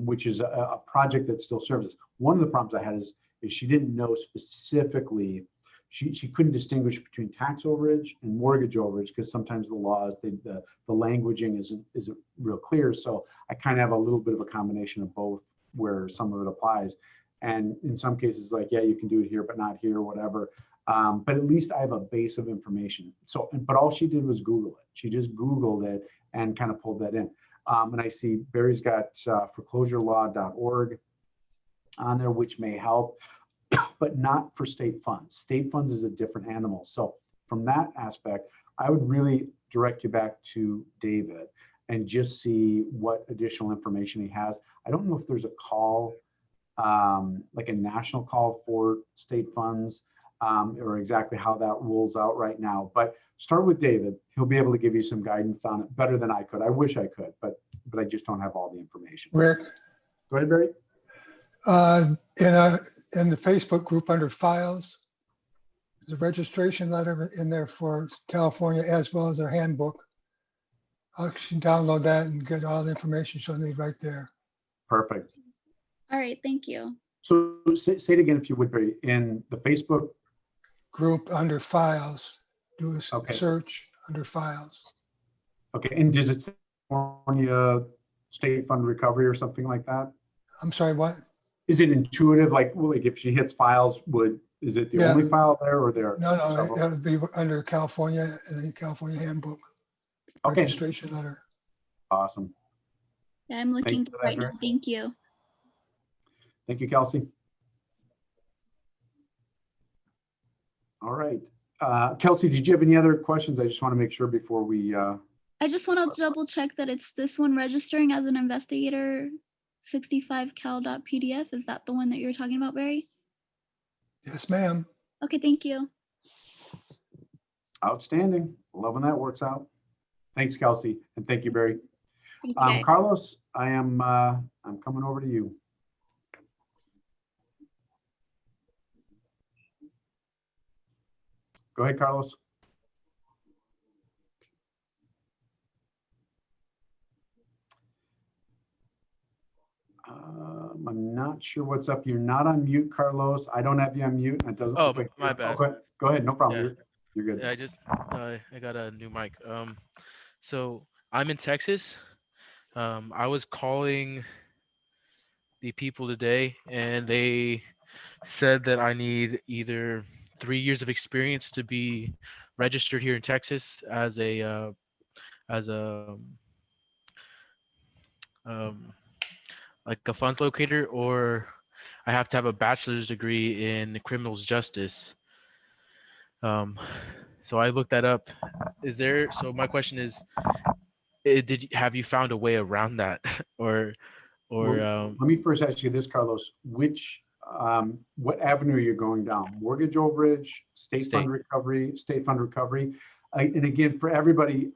which is a project that still serves us. One of the problems I had is she didn't know specifically. She couldn't distinguish between tax overage and mortgage overage, because sometimes the laws, the languaging isn't real clear. So I kind of have a little bit of a combination of both, where some of it applies. And in some cases, like, yeah, you can do it here, but not here, whatever. But at least I have a base of information. So, but all she did was Google it. She just Googled it and kind of pulled that in. And I see Barry's got foreclosurelaw.org on there, which may help, but not for state funds. State funds is a different animal. So from that aspect, I would really direct you back to David and just see what additional information he has. I don't know if there's a call, like a national call for state funds, or exactly how that rolls out right now. But start with David. He'll be able to give you some guidance on it better than I could. I wish I could, but I just don't have all the information. Rick, Go ahead, Barry. in the Facebook group under files, there's a registration letter in there for California, as well as our handbook. I can download that and get all the information she'll need right there. Perfect. All right, thank you. So say it again, if you would, Barry. In the Facebook Group under files, do a Okay. search under files. Okay, and does it say California State Fund Recovery or something like that? I'm sorry, what? Is it intuitive? Like if she hits files, Is it the Yeah. only file there or there? No, are no, several? that would be under California, the California handbook, Okay, registration letter. awesome. Yeah, I'm looking you through for that, right now. Mary. Thank you. Thank you, Kelsey. All right. Kelsey, did you have any other questions? I just want to make sure before we, I just want to double check that it's this one registering as an investigator 65cal.pdf. Is that the one that you're talking about, Barry? Yes, ma'am. Okay, thank you. outstanding. Love when that works out. Thanks, Kelsey. And thank you, Barry. Thank you, guys. Carlos, I'm coming over to you. Go ahead, Carlos. I'm not sure what's up. You're not on mute, Carlos. I don't have you on mute. It doesn't Oh, look like my you're- bad. Okay, go ahead. No problem. Yeah. You're good. Yeah, I got a new mic. So I'm in Texas. I was calling the people today, and they said that I need either 3 years of experience to be registered here in Texas as a um, like a funds locator, or I have to have a bachelor's degree in criminal justice. So I looked that up. So my question is, have you found a way around that, or Let me first ask you this, Carlos. What avenue are you going down? Mortgage overage, state fund recovery, state fund recovery? And again, for everybody,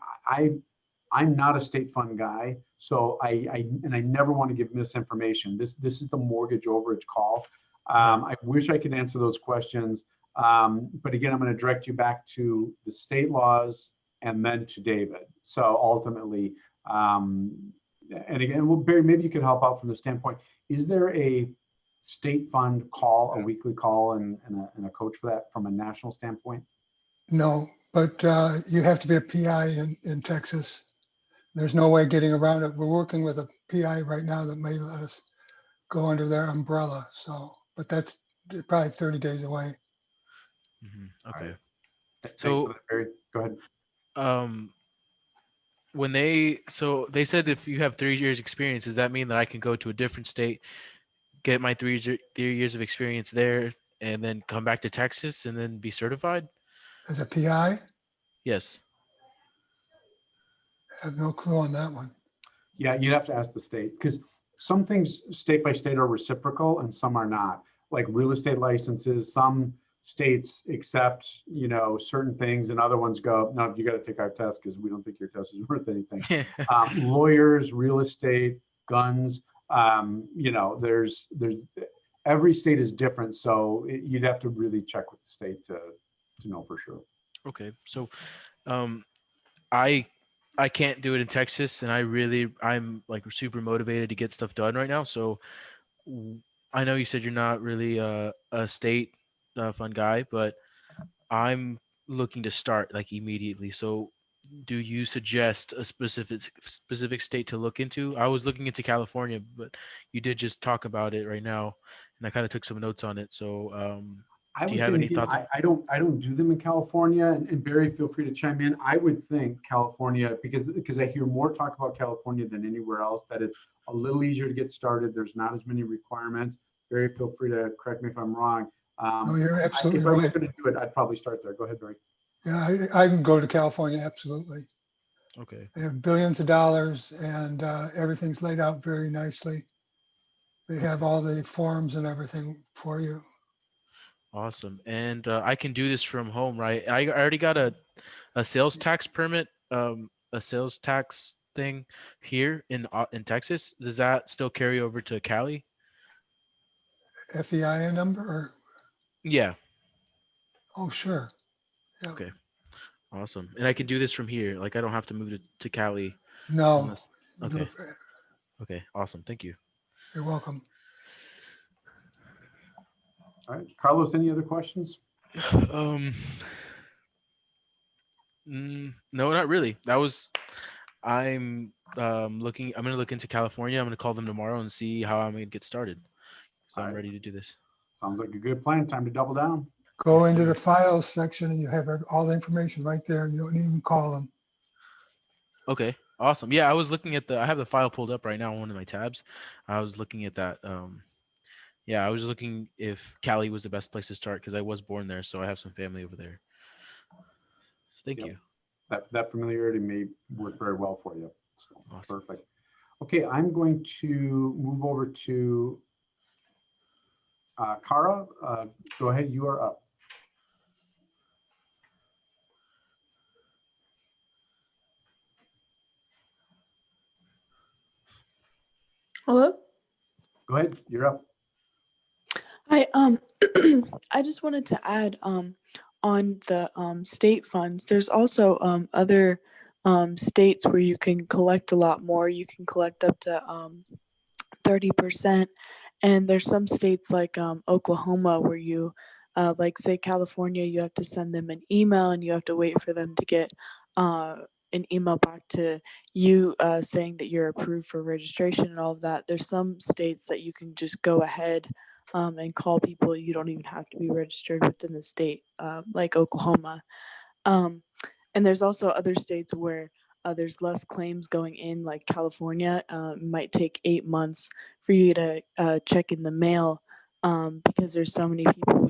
I'm not a state fund guy, so I never want to give misinformation. This is the mortgage overage call. I wish I could answer those questions, but again, I'm going to direct you back to the state laws and then to David. So ultimately, and again, well, Barry, maybe you could help out from the standpoint. Is there a state fund call, a weekly call, and a coach for that from a national standpoint? No, but you have to be a PI in Texas. There's no way getting around it. We're working with a PI right now that may let us go under their umbrella. So, but that's probably 30 days away. Okay. Thanks So for that, Barry. Go ahead. When they said if you have 3 years experience, does that mean that I can go to a different state, get my 3 years of experience there, and then come back to Texas and then be certified? As a PI, Yes. I have no clue on that one. Yeah, you'd have to ask the state, because some things state by state are reciprocal and some are not. Like real estate licenses, some states accept, certain things, and other ones go, no, you got to take our test because we don't think your test is worth anything. Lawyers, real estate, guns, there's every state is different, so you'd have to really check with the state to know for sure. Okay. So, I can't do it in Texas, and I'm like super motivated to get stuff done right now. So I know you said you're not really a state fund guy, but I'm looking to start like immediately. So do you suggest a specific state to look into? I was looking into California, but you did just talk about it right now, and I kind of took some notes on it. So do you have any thoughts? I don't do them in California, and Barry, feel free to chime in. I would think California, because I hear more talk about California than anywhere else, that it's a little easier to get started. There's not as many requirements. Barry, feel free to correct me if I'm wrong. No, you're absolutely if I was right. going to do it, I'd probably start there. Go ahead, Barry. Yeah, I can go to California, absolutely. Okay. They have billions of dollars and everything's laid out very nicely. They have all the forms and everything for you. Awesome. And I can do this from home, right? I already got a sales tax permit, a sales tax thing here in Texas. Does that still carry over to Cali? FEIN number or, Yeah. oh, sure. Yeah. Okay. Awesome. And I can do this from here. Like I don't have to move to Cali No, unless. Okay. Okay. Awesome. Thank you. You're welcome. All right, Carlos, any other questions? No, not really. I'm I'm going to look into California. I'm going to call them tomorrow and see how I'm going to get started. So I'm All right. ready to do this. Sounds like a good plan. Time to double down. Go Yes, into the sir. files section and you have all the information right there. You don't even call them. Okay, awesome. Yeah, I was looking at I have the file pulled up right now on one of my tabs. I was looking at that. Yeah, I was looking if Cali was the best place to start because I was born there, so I have some family over there. Thank Yep. you. That familiarity may work very well for you. So, Awesome. perfect. Okay, I'm going to move over to Kara. Go ahead, you are up. Hello? Go ahead, you're up. Hi, I just wanted to add on the state funds. There's also other states where you can collect a lot more. You can collect up to 30%. And there's some states like Oklahoma where you like say California, you have to send them an email and you have to wait for them to get an email back to you saying that you're approved for registration and all of that. There's some states that you can just go ahead and call people. You don't even have to be registered within the state, like Oklahoma. And there's also other states where there's less claims going in, like California. It might take 8 months for you to check in the mail because there's so many people,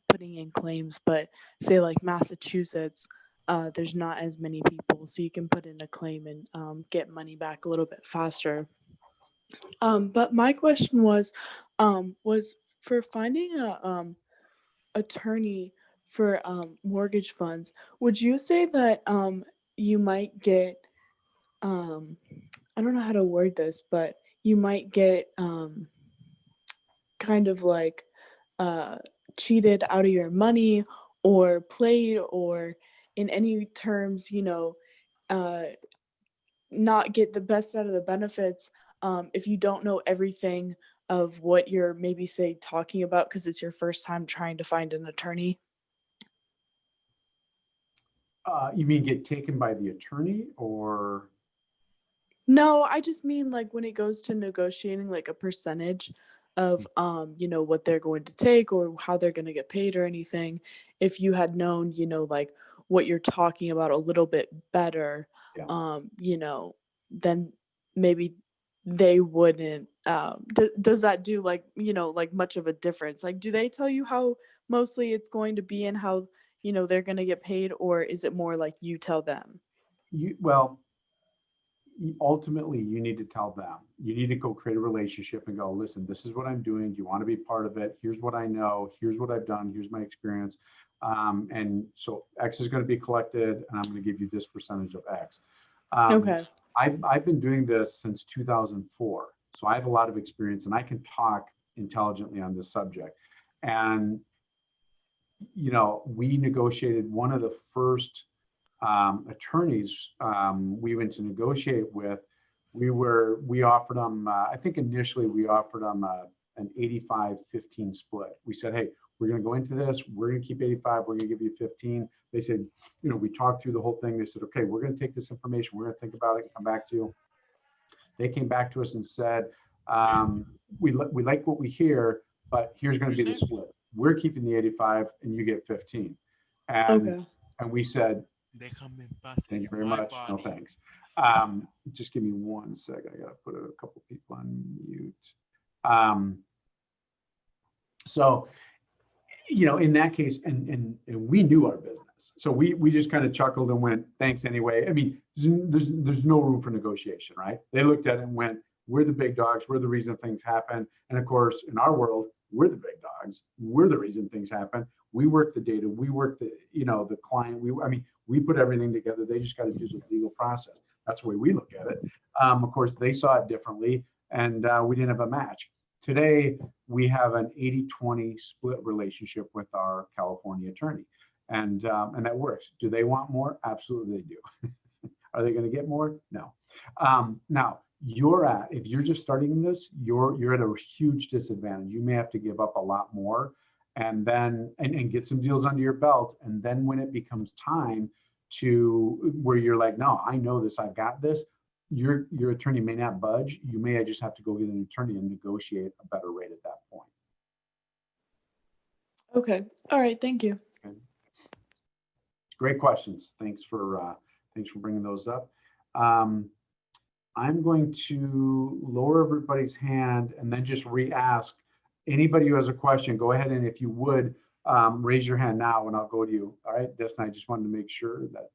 putting in claims. But say like Massachusetts, there's not as many people, so you can put in a claim and get money back a little bit faster. But my question was for finding a attorney for mortgage funds. Would you say that you might get I don't know how to word this, but you might get kind of like cheated out of your money or played or in any terms, not get the best out of the benefits if you don't know everything of what you're maybe say talking about because it's your first time trying to find an attorney? You mean get taken by the attorney or? No, I just mean like when it goes to negotiating like a percentage of what they're going to take or how they're going to get paid or anything. If you had known, like what you're talking about a little bit better, Yeah. then maybe they wouldn't does that do like like much of a difference? Like do they tell you how mostly it's going to be and how they're going to get paid, or is it more like you tell them? Well, ultimately you need to tell them. You need to go create a relationship and go, listen, this is what I'm doing. Do you want to be part of it? Here's what I know. Here's what I've done. Here's my experience. And so X is going to be collected and I'm going to give you this percentage of X. Okay. I've been doing this since 2004. So I have a lot of experience and I can talk intelligently on this subject. And, we negotiated one of the first attorneys we went to negotiate with. We offered them, I think initially we offered them an 85-15 split. We said, hey, we're going to go into this. We're going to keep 85. We're going to give you 15. They said, we talked through the whole thing. They said, okay, we're going to take this information. We're going to think about it and come back to you. They came back to us and said, we like what we hear, but here's going to be the split. We're keeping the 85 and you get 15. And we said, thank you very much. No, thanks. Just give me 1 sec. I got to put a couple people on mute. So, in that case, and we knew our business. So we just kind of chuckled and went, thanks anyway. I mean, there's no room for negotiation, right? They looked at it and went, we're the big dogs. We're the reason things happen. And of course, in our world, we're the big dogs. We're the reason things happen. We work the data. We work the client. We put everything together. They just got to do the legal process. That's the way we look at it. Of course, they saw it differently, and we didn't have a match. Today, we have an 80-20 split relationship with our California attorney, and that works. Do they want more? Absolutely, they do. Are they going to get more? No. Now, if you're just starting this, you're at a huge disadvantage. You may have to give up a lot more and then and get some deals under your belt. And then when it becomes time to where you're like, no, I know this, I've got this, your attorney may not budge. You may just have to go get an attorney and negotiate a better rate at that point. Okay. All right. Thank you. Great questions. Thanks for bringing those up. I'm going to lower everybody's hand and then just re-ask. Anybody who has a question, go ahead and if you would, raise your hand now and I'll go to you. All right, Destin, I just wanted to make sure that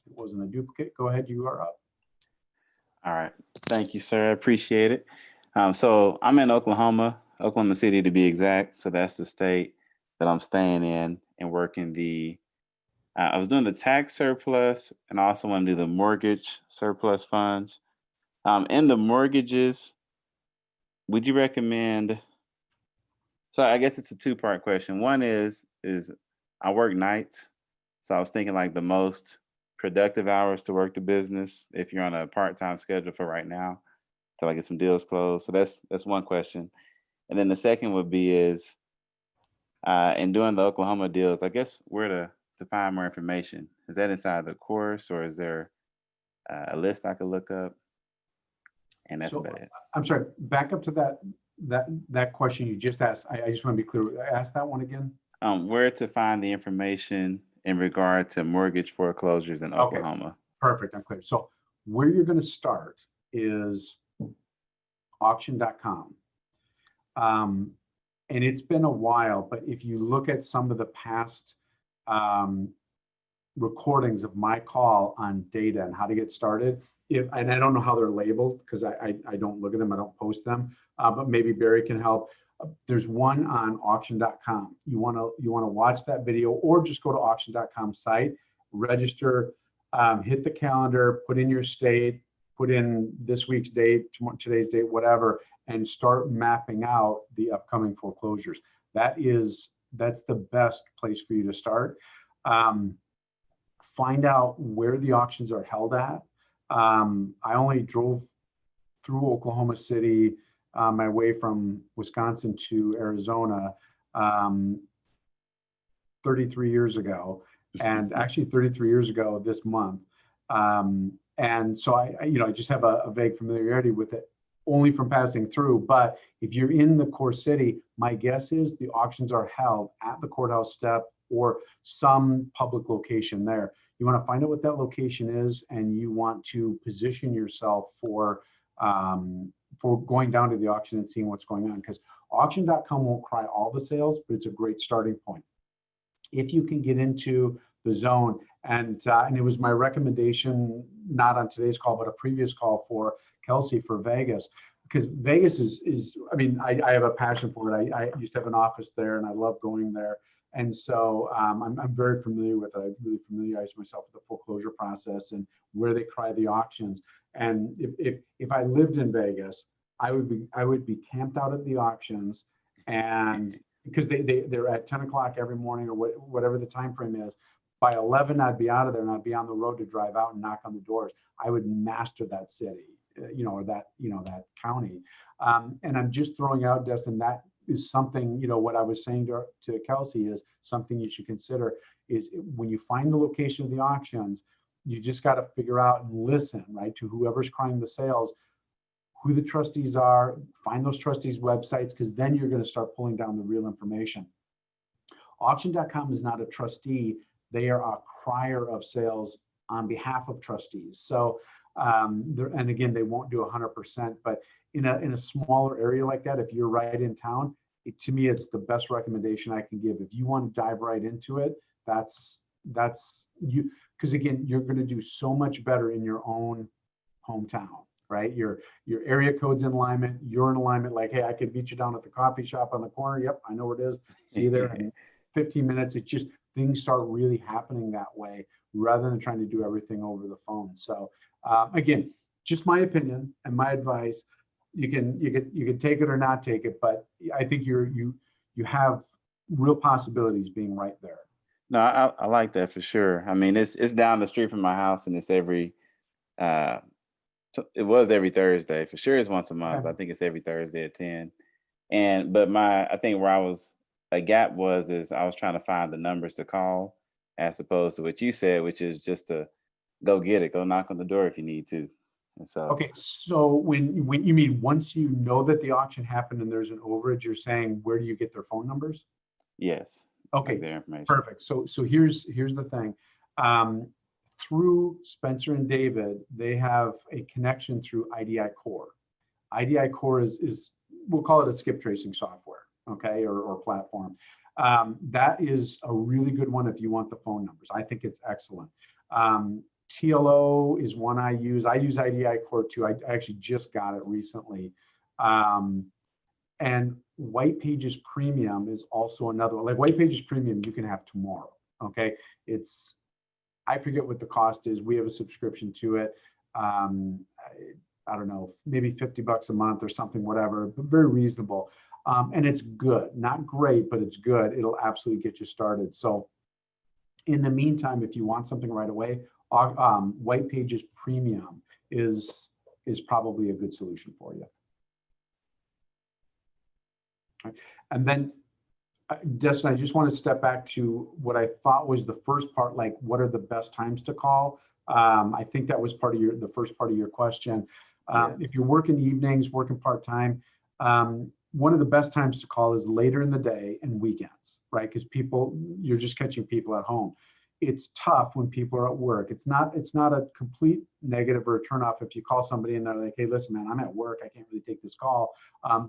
it wasn't a duplicate. Go ahead, you are up. All right. Thank you, sir. I appreciate it. So I'm in Oklahoma City to be exact. So that's the state that I'm staying in and working I was doing the tax surplus and I also want to do the mortgage surplus funds. In the mortgages, would you recommend? So I guess it's a two-part question. One is I work nights. So I was thinking like the most productive hours to work the business if you're on a part-time schedule for right now till I get some deals closed. So that's one question. And then the second would be is in doing the Oklahoma deals, I guess where to find more information. Is that inside the course or is there a list I could look up? And that's So, about it. I'm sorry, back up to that question you just asked. I just want to be clear. Ask that one again. Where to find the information in regard to mortgage foreclosures in Oklahoma. Perfect, I'm clear. So where you're going to start is auction.com. And it's been a while, but if you look at some of the past recordings of my call on data and how to get started, and I don't know how they're labeled because I don't look at them, I don't post them, but maybe Barry can help. There's one on auction.com. You want to watch that video or just go to auction.com site, register, hit the calendar, put in your state, put in this week's date, today's date, whatever, and start mapping out the upcoming foreclosures. That's the best place for you to start. Find out where the auctions are held at. I only drove through Oklahoma City my way from Wisconsin to Arizona 33 years ago, and actually 33 years ago this month. And so I just have a vague familiarity with it only from passing through. But if you're in the core city, my guess is the auctions are held at the courthouse step or some public location there. You want to find out what that location is, and you want to position yourself for going down to the auction and seeing what's going on, because auction.com won't cry all the sales, but it's a great starting point. If you can get into the zone, and it was my recommendation, not on today's call, but a previous call for Kelsey for Vegas, because Vegas is I mean, I have a passion for it. I used to have an office there and I love going there. And so I'm very familiar with it. I really familiarized myself with the foreclosure process and where they cry the auctions. And if I lived in Vegas, I would be camped out at the auctions, and because they're at 10 o'clock every morning or whatever the time frame is. By 11, I'd be out of there and I'd be on the road to drive out and knock on the doors. I would master that city, or that county. And I'm just throwing out, Destin, that is something, what I was saying to Kelsey is something you should consider is when you find the location of the auctions, you just got to figure out and listen, right, to whoever's crying the sales, who the trustees are, find those trustees' websites, because then you're going to start pulling down the real information. Auction.com is not a trustee. They are a crier of sales on behalf of trustees. So, and again, they won't do 100%, but in a smaller area like that, if you're right in town, to me, it's the best recommendation I can give. If you want to dive right into it, that's you, because again, you're going to do so much better in your own hometown, right? Your area code's in alignment, you're in alignment, like, hey, I could meet you down at the coffee shop on the corner. Yep, I know where it is. See you there in 15 minutes. It's just, things start really happening that way rather than trying to do everything over the phone. So again, just my opinion and my advice. You can take it or not take it, but I think you have real possibilities being right there. No, I like that for sure. I mean, it's down the street from my house, and it's it was every Thursday for sure. It's once a month. Okay. But I think it's every Thursday at 10. But I think where a gap is I was trying to find the numbers to call as opposed to what you said, which is just to go get it, go knock on the door if you need to. And so, okay. So when you mean once you know that the auction happened and there's an overage, you're saying, where do you get their phone numbers? Yes. Okay, Like their information. perfect. So here's the thing. Through Spencer and David, they have a connection through IDI Core. IDI Core is we'll call it a skip tracing software, okay, or platform. That is a really good one if you want the phone numbers. I think it's excellent. TLO is one I use. I use IDI Core too. I actually just got it recently. And White Pages Premium is also another one. Like White Pages Premium, you can have tomorrow. Okay, I forget what the cost is. We have a subscription to it. I don't know, maybe $50 a month or something, whatever, but very reasonable. And it's good, not great, but it's good. It'll absolutely get you started. So in the meantime, if you want something right away, White Pages Premium is probably a good solution for you. Right. And then, Destin, I just want to step back to what I thought was the first part, like what are the best times to call? I think that was the first part of your question. Yes. If you're working evenings, working part-time, one of the best times to call is later in the day and weekends, right? Because you're just catching people at home. It's tough when people are at work. It's not a complete negative or a turnoff if you call somebody and they're like, hey, listen, man, I'm at work. I can't really take this call.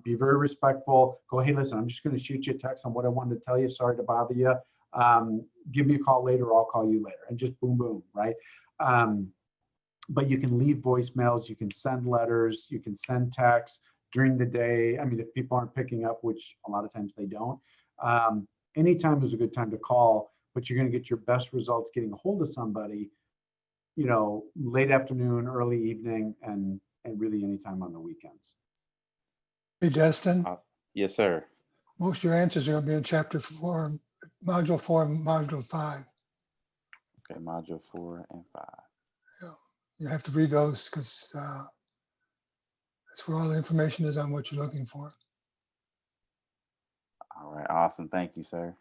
Be very respectful. Go, hey, listen, I'm just going to shoot you a text on what I wanted to tell you. Sorry to bother you. Give me a call later. I'll call you later. And just boom, boom, right? But you can leave voicemails. You can send letters. You can send texts during the day. I mean, if people aren't picking up, which a lot of times they don't, anytime is a good time to call. But you're going to get your best results getting a hold of somebody, late afternoon, early evening, and really anytime on the weekends. Hey, Justin, Yes, sir. most of your answers are going to be in chapter 4, module 4, and module 5. Okay, module 4 and 5. You have to read those because that's where all the information is on what you're looking for. All right, awesome. Thank you, sir.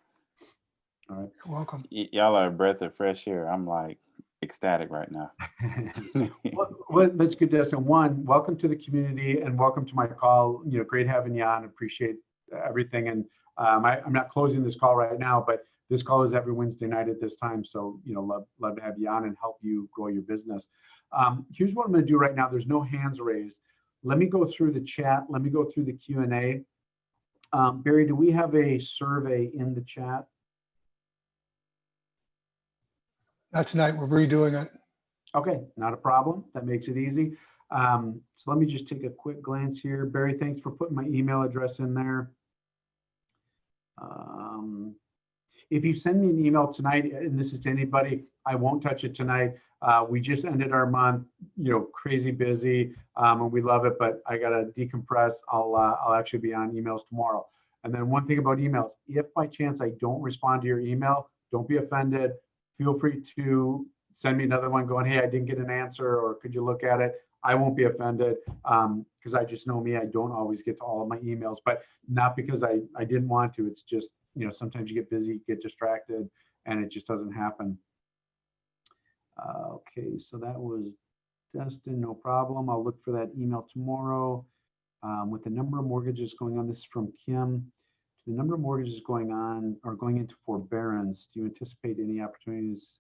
All right. You're welcome. Y'all are a breath of fresh air. I'm like ecstatic right now. Well, that's good, Destin. One, welcome to the community and welcome to my call. Great having you on. Appreciate everything. And I'm not closing this call right now, but this call is every Wednesday night at this time. So, love to have you on and help you grow your business. Here's what I'm going to do right now. There's no hands raised. Let me go through the chat. Let me go through the Q&A. Barry, do we have a survey in the chat? Not tonight. We're redoing it. Okay, not a problem. That makes it easy. So let me just take a quick glance here. Barry, thanks for putting my email address in there. If you send me an email tonight, and this is to anybody, I won't touch it tonight. We just ended our month, crazy busy, and we love it, but I got to decompress. I'll actually be on emails tomorrow. And then one thing about emails, if by chance I don't respond to your email, don't be offended. Feel free to send me another one going, hey, I didn't get an answer, or could you look at it? I won't be offended because I just know me. I don't always get to all of my emails, but not because I didn't want to. It's just, sometimes you get busy, get distracted, and it just doesn't happen. Okay, so that was Destin, no problem. I'll look for that email tomorrow. With the number of mortgages going on, this is from Kim. The number of mortgages going on or going into forbearance, do you anticipate any opportunities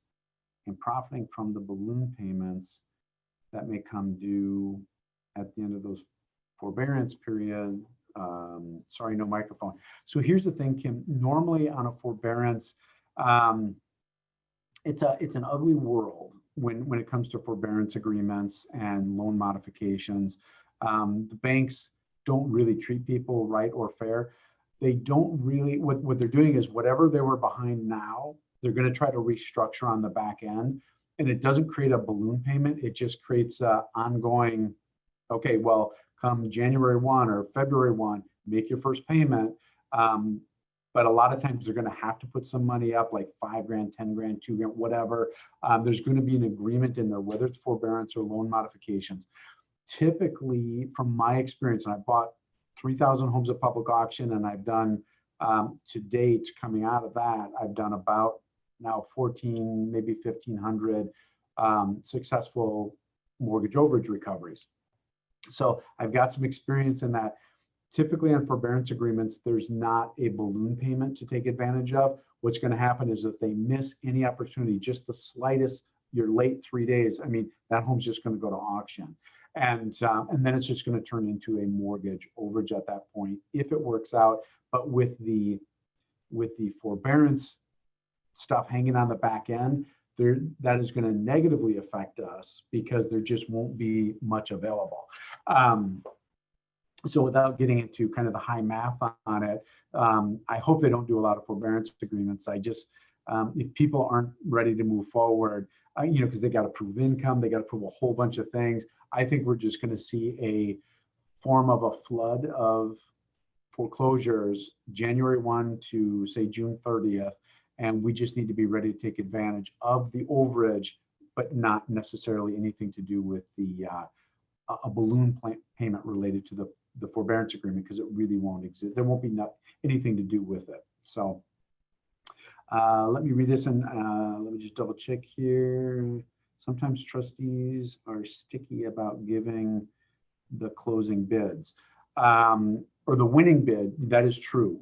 in profiting from the balloon payments that may come due at the end of those forbearance period? Sorry, no microphone. So here's the thing, Kim. Normally on a forbearance, it's an ugly world when it comes to forbearance agreements and loan modifications. The banks don't really treat people right or fair. They don't really, what they're doing is whatever they were behind now, they're going to try to restructure on the back end. And it doesn't create a balloon payment. It just creates a ongoing, okay, well, come January 1 or February 1, make your first payment. But a lot of times they're going to have to put some money up, like $5 grand, 10 grand, 2 grand, whatever. There's going to be an agreement in there, whether it's forbearance or loan modifications. Typically, from my experience, and I bought 3,000 homes at public auction, and I've done to date, coming out of that, I've done about now 14, maybe 1,500 successful mortgage overage recoveries. So I've got some experience in that. typically on forbearance agreements, there's not a balloon payment to take advantage of. What's going to happen is if they miss any opportunity, just the slightest, you're late 3 days, I mean, that home's just going to go to auction. And then it's just going to turn into a mortgage overage at that point, if it works out. But with the forbearance stuff hanging on the back end, that is going to negatively affect us because there just won't be much available. So without getting into kind of the high math on it, I hope they don't do a lot of forbearance agreements. I just, if people aren't ready to move forward, because they got to prove income, they got to prove a whole bunch of things. I think we're just going to see a form of a flood of foreclosures January 1 to say June 30th. And we just need to be ready to take advantage of the overage, but not necessarily anything to do with the a balloon payment related to the forbearance agreement, because it really won't exist. There won't be anything to do with it. So let me read this, and let me just double check here. Sometimes trustees are sticky about giving the closing bids or the winning bid. That is true.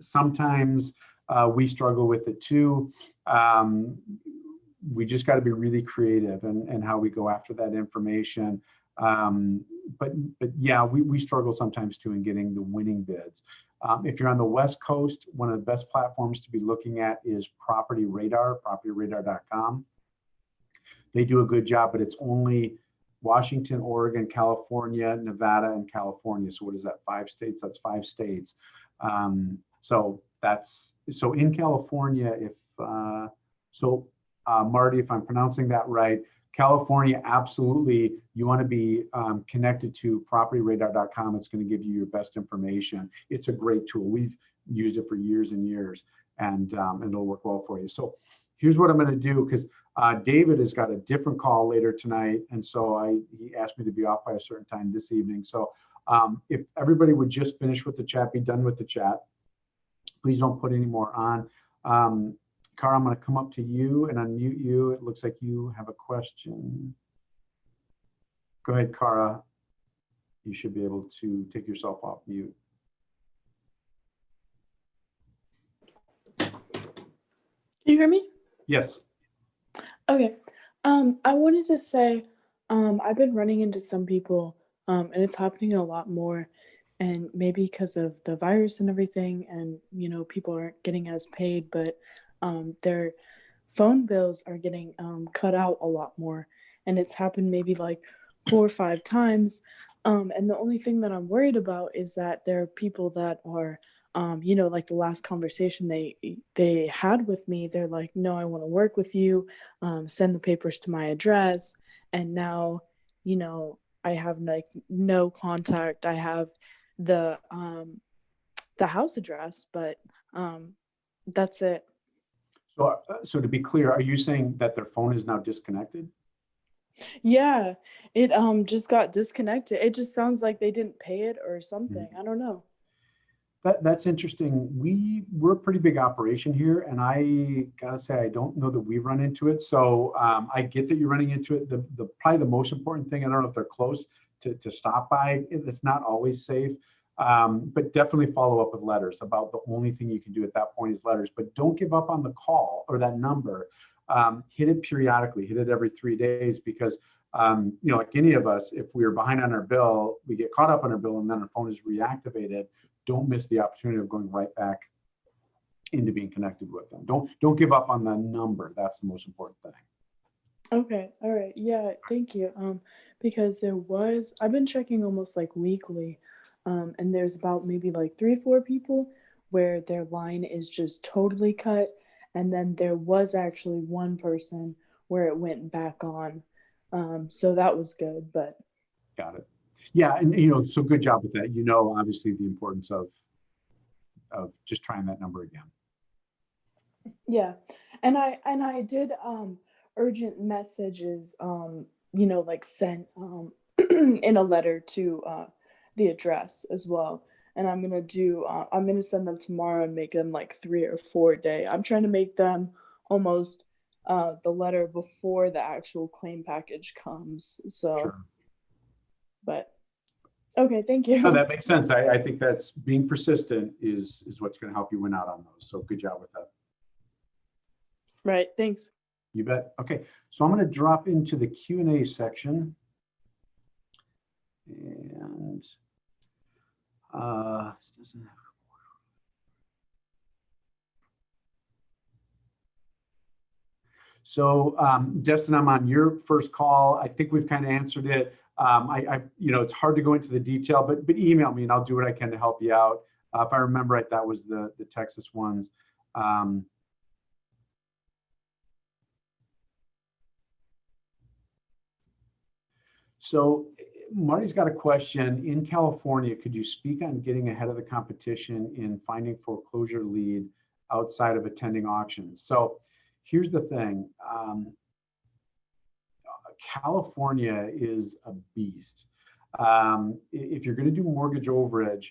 Sometimes we struggle with it too. We just got to be really creative in how we go after that information. But yeah, we struggle sometimes too in getting the winning bids. If you're on the West Coast, one of the best platforms to be looking at is Property Radar, propertyradar.com. They do a good job, but it's only Washington, Oregon, California, Nevada, and California. So what is that, 5 states? That's 5 states. So in California, Marty, if I'm pronouncing that right, California, absolutely, you want to be connected to propertyradar.com. It's going to give you your best information. It's a great tool. We've used it for years and years, and it'll work well for you. So here's what I'm going to do, because David has got a different call later tonight, and so he asked me to be off by a certain time this evening. So if everybody would just finish with the chat, be done with the chat. Please don't put any more on. Cara, I'm going to come up to you and unmute you. It looks like you have a question. Go ahead, Cara. You should be able to take yourself off mute. Can you hear me? Yes. Okay. I wanted to say, I've been running into some people, and it's happening a lot more. And maybe because of the virus and everything, and people aren't getting as paid, but their phone bills are getting cut out a lot more, and it's happened maybe like 4 or 5 times. And the only thing that I'm worried about is that there are people that are, like the last conversation they had with me, they're like, no, I want to work with you, send the papers to my address, and now, I have like no contact. I have the house address, but that's it. So to be clear, are you saying that their phone is now disconnected? Yeah, it just got disconnected. It just sounds like they didn't pay it or something. I don't know. That's interesting. We're a pretty big operation here, and I gotta say, I don't know that we've run into it. So I get that you're running into it. Probably the most important thing, I don't know if they're close to stop by. It's not always safe. But definitely follow up with letters. About the only thing you can do at that point is letters, but don't give up on the call or that number. Hit it periodically, hit it every 3 days, because like any of us, if we are behind on our bill, we get caught up on our bill and then our phone is reactivated. Don't miss the opportunity of going right back into being connected with them. Don't give up on the number. That's the most important thing. Okay. All right. Yeah. Thank you. Because I've been checking almost like weekly. And there's about maybe like 3 or 4 people where their line is just totally cut. And then there was actually one person where it went back on. So that was good, but. Got it. Yeah. And, so good job with that. Obviously the importance of just trying that number again. Yeah. And I did, urgent messages, like sent, in a letter to, the address as well, and I'm gonna send them tomorrow and make them like 3 or 4 day. I'm trying to make them almost the letter before the actual claim package comes. So, Sure. But Okay, thank No, you. that makes sense. I think that's being persistent is what's going to help you win out on those. So good job with that. Right, thanks. You bet. Okay, so I'm going to drop into the Q&A section. And this doesn't have. So Destin, I'm on your first call. I think we've kind of answered it. It's hard to go into the detail, but email me and I'll do what I can to help you out. If I remember right, that was the Texas ones. So Marty's got a question. In California, could you speak on getting ahead of the competition in finding foreclosure lead outside of attending auctions? So here's the thing. California is a beast. If you're going to do mortgage overage,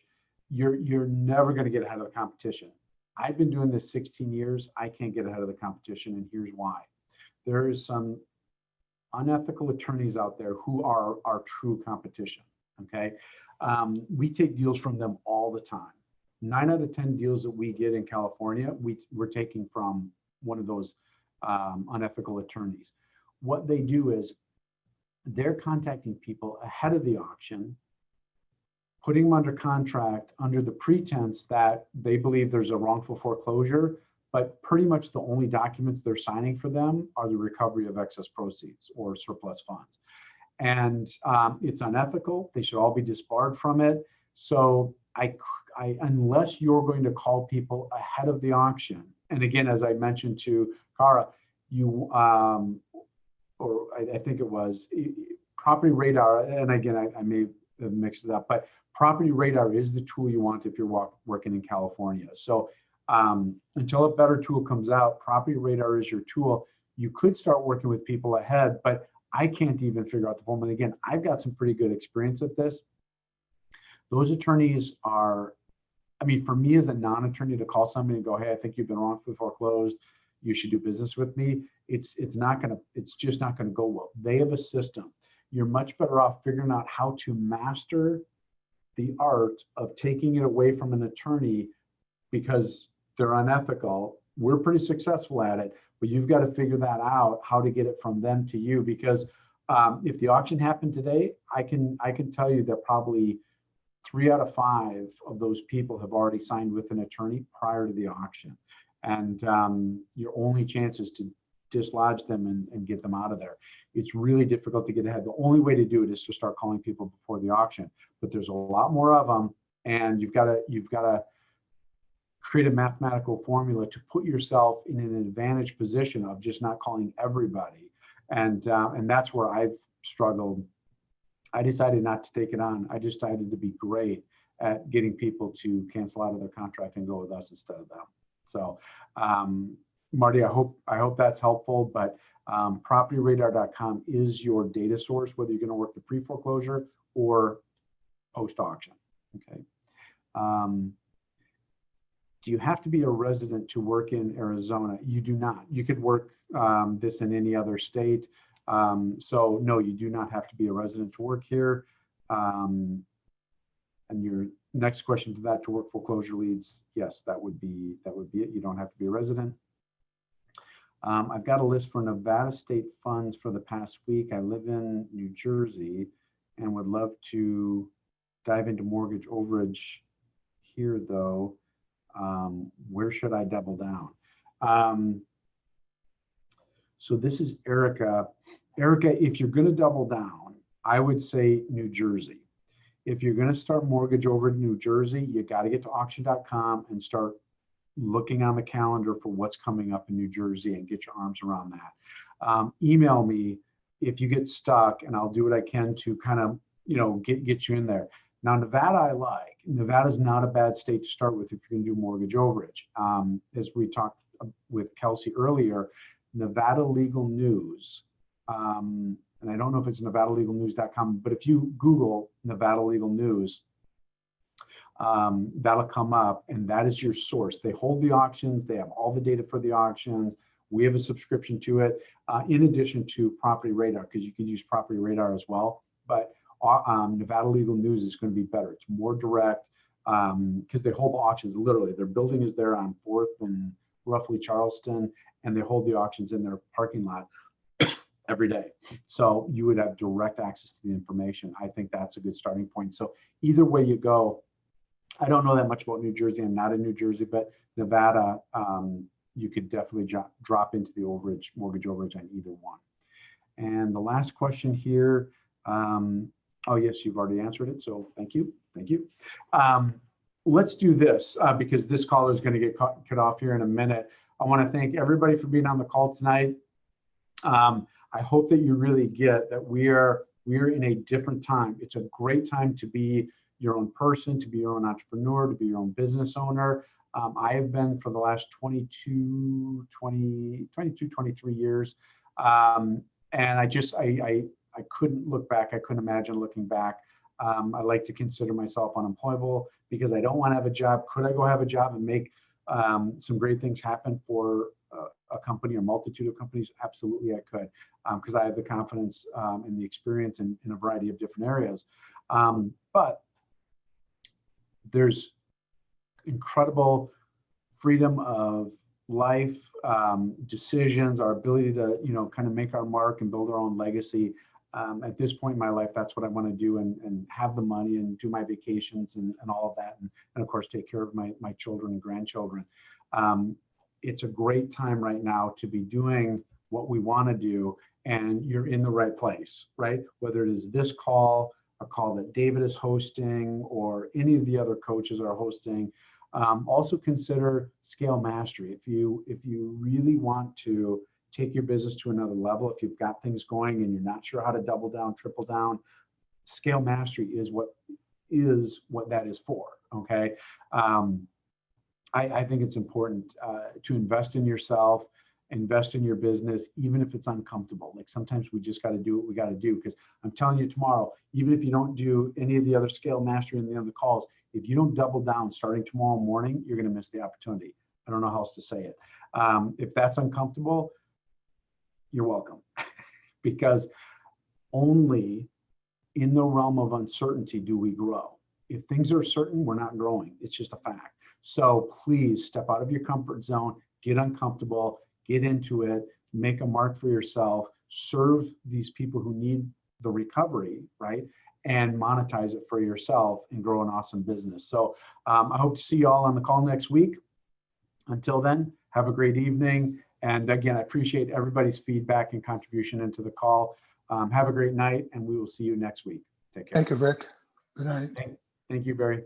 you're never going to get ahead of the competition. I've been doing this 16 years. I can't get ahead of the competition, and here's why. There is some unethical attorneys out there who are our true competition, okay? We take deals from them all the time. 9 out of 10 deals that we get in California, we're taking from one of those unethical attorneys. What they do is they're contacting people ahead of the auction, putting them under contract under the pretense that they believe there's a wrongful foreclosure, but pretty much the only documents they're signing for them are the recovery of excess proceeds or surplus funds. And it's unethical. They should all be disbarred from it. So unless you're going to call people ahead of the auction, and again, as I mentioned to Cara, I think it was Property Radar, and again, I may have mixed it up, but Property Radar is the tool you want if you're working in California. So until a better tool comes out, Property Radar is your tool. You could start working with people ahead, but I can't even figure out the formula. Again, I've got some pretty good experience at this. Those attorneys are, I mean, for me as a non-attorney to call somebody and go, hey, I think you've been wrongfully foreclosed, you should do business with me. It's just not gonna go well. They have a system. You're much better off figuring out how to master the art of taking it away from an attorney because they're unethical. We're pretty successful at it, but you've got to figure that out, how to get it from them to you. Because if the auction happened today, I can tell you that probably 3 out of 5 of those people have already signed with an attorney prior to the auction. And your only chance is to dislodge them and get them out of there. It's really difficult to get ahead. The only way to do it is to start calling people before the auction, but there's a lot more of them, and you've got to create a mathematical formula to put yourself in an advantage position of just not calling everybody. And that's where I've struggled. I decided not to take it on. I decided to be great at getting people to cancel out of their contract and go with us instead of them. So, Marty, I hope that's helpful, but propertyradar.com is your data source, whether you're going to work the pre-foreclosure or post-auction. Okay. Do you have to be a resident to work in Arizona? You do not. You could work this in any other state. So no, you do not have to be a resident to work here. And your next question to that, to work foreclosure leads, yes, that would be it. You don't have to be a resident. I've got a list for Nevada state funds for the past week. I live in New Jersey and would love to dive into mortgage overage here though. Where should I double down? So this is Erica. Erica, if you're going to double down, I would say New Jersey. If you're going to start mortgage over in New Jersey, you got to get to auction.com and start looking on the calendar for what's coming up in New Jersey and get your arms around that. Email me if you get stuck and I'll do what I can to kind of, get you in there. Now, Nevada, I like. Nevada's not a bad state to start with if you're going to do mortgage overage. As we talked with Kelsey earlier, Nevada Legal News, and I don't know if it's nevadalegalnews.com, but if you Google Nevada Legal News, that'll come up, and that is your source. They hold the auctions. They have all the data for the auctions. We have a subscription to it, in addition to Property Radar, because you can use Property Radar as well. But Nevada Legal News is going to be better. It's more direct because they hold the auctions literally. Their building is there on 4th and roughly Charleston, and they hold the auctions in their parking lot every day. So you would have direct access to the information. I think that's a good starting point. So either way you go, I don't know that much about New Jersey. I'm not in New Jersey, but Nevada, you could definitely drop into the mortgage overage on either one. And the last question here, oh yes, you've already answered it. So thank you. Thank you. Let's do this because this call is going to get cut off here in a minute. I want to thank everybody for being on the call tonight. I hope that you really get that we are in a different time. It's a great time to be your own person, to be your own entrepreneur, to be your own business owner. I have been for the last 23 years. And I couldn't look back. I couldn't imagine looking back. I like to consider myself unemployable because I don't want to have a job. Could I go have a job and make some great things happen for a company or multitude of companies? Absolutely, I could, because I have the confidence and the experience in a variety of different areas. But there's incredible freedom of life, decisions, our ability to, kind of make our mark and build our own legacy. At this point in my life, that's what I want to do and have the money and do my vacations and all of that. And of course, take care of my children and grandchildren. It's a great time right now to be doing what we want to do, and you're in the right place, right? Whether it is this call, a call that David is hosting, or any of the other coaches are hosting. Also consider Scale Mastery. If you really want to take your business to another level, if you've got things going and you're not sure how to double down, triple down, Scale Mastery is what that is for, okay? I think it's important to invest in yourself, invest in your business, even if it's uncomfortable. Like sometimes we just got to do what we got to do, because I'm telling you tomorrow, even if you don't do any of the other Scale Mastery and the other calls, if you don't double down starting tomorrow morning, you're going to miss the opportunity. I don't know how else to say it. If that's uncomfortable, you're welcome, because only in the realm of uncertainty do we grow. If things are certain, we're not growing. It's just a fact. So please step out of your comfort zone, get uncomfortable, get into it, make a mark for yourself, serve these people who need the recovery, right? And monetize it for yourself and grow an awesome business. So I hope to see you all on the call next week. Until then, have a great evening. And again, I appreciate everybody's feedback and contribution into the call. Have a great night, and we will see you next week. Take care. Thank you, Rick. Good night. Thank you, Barry.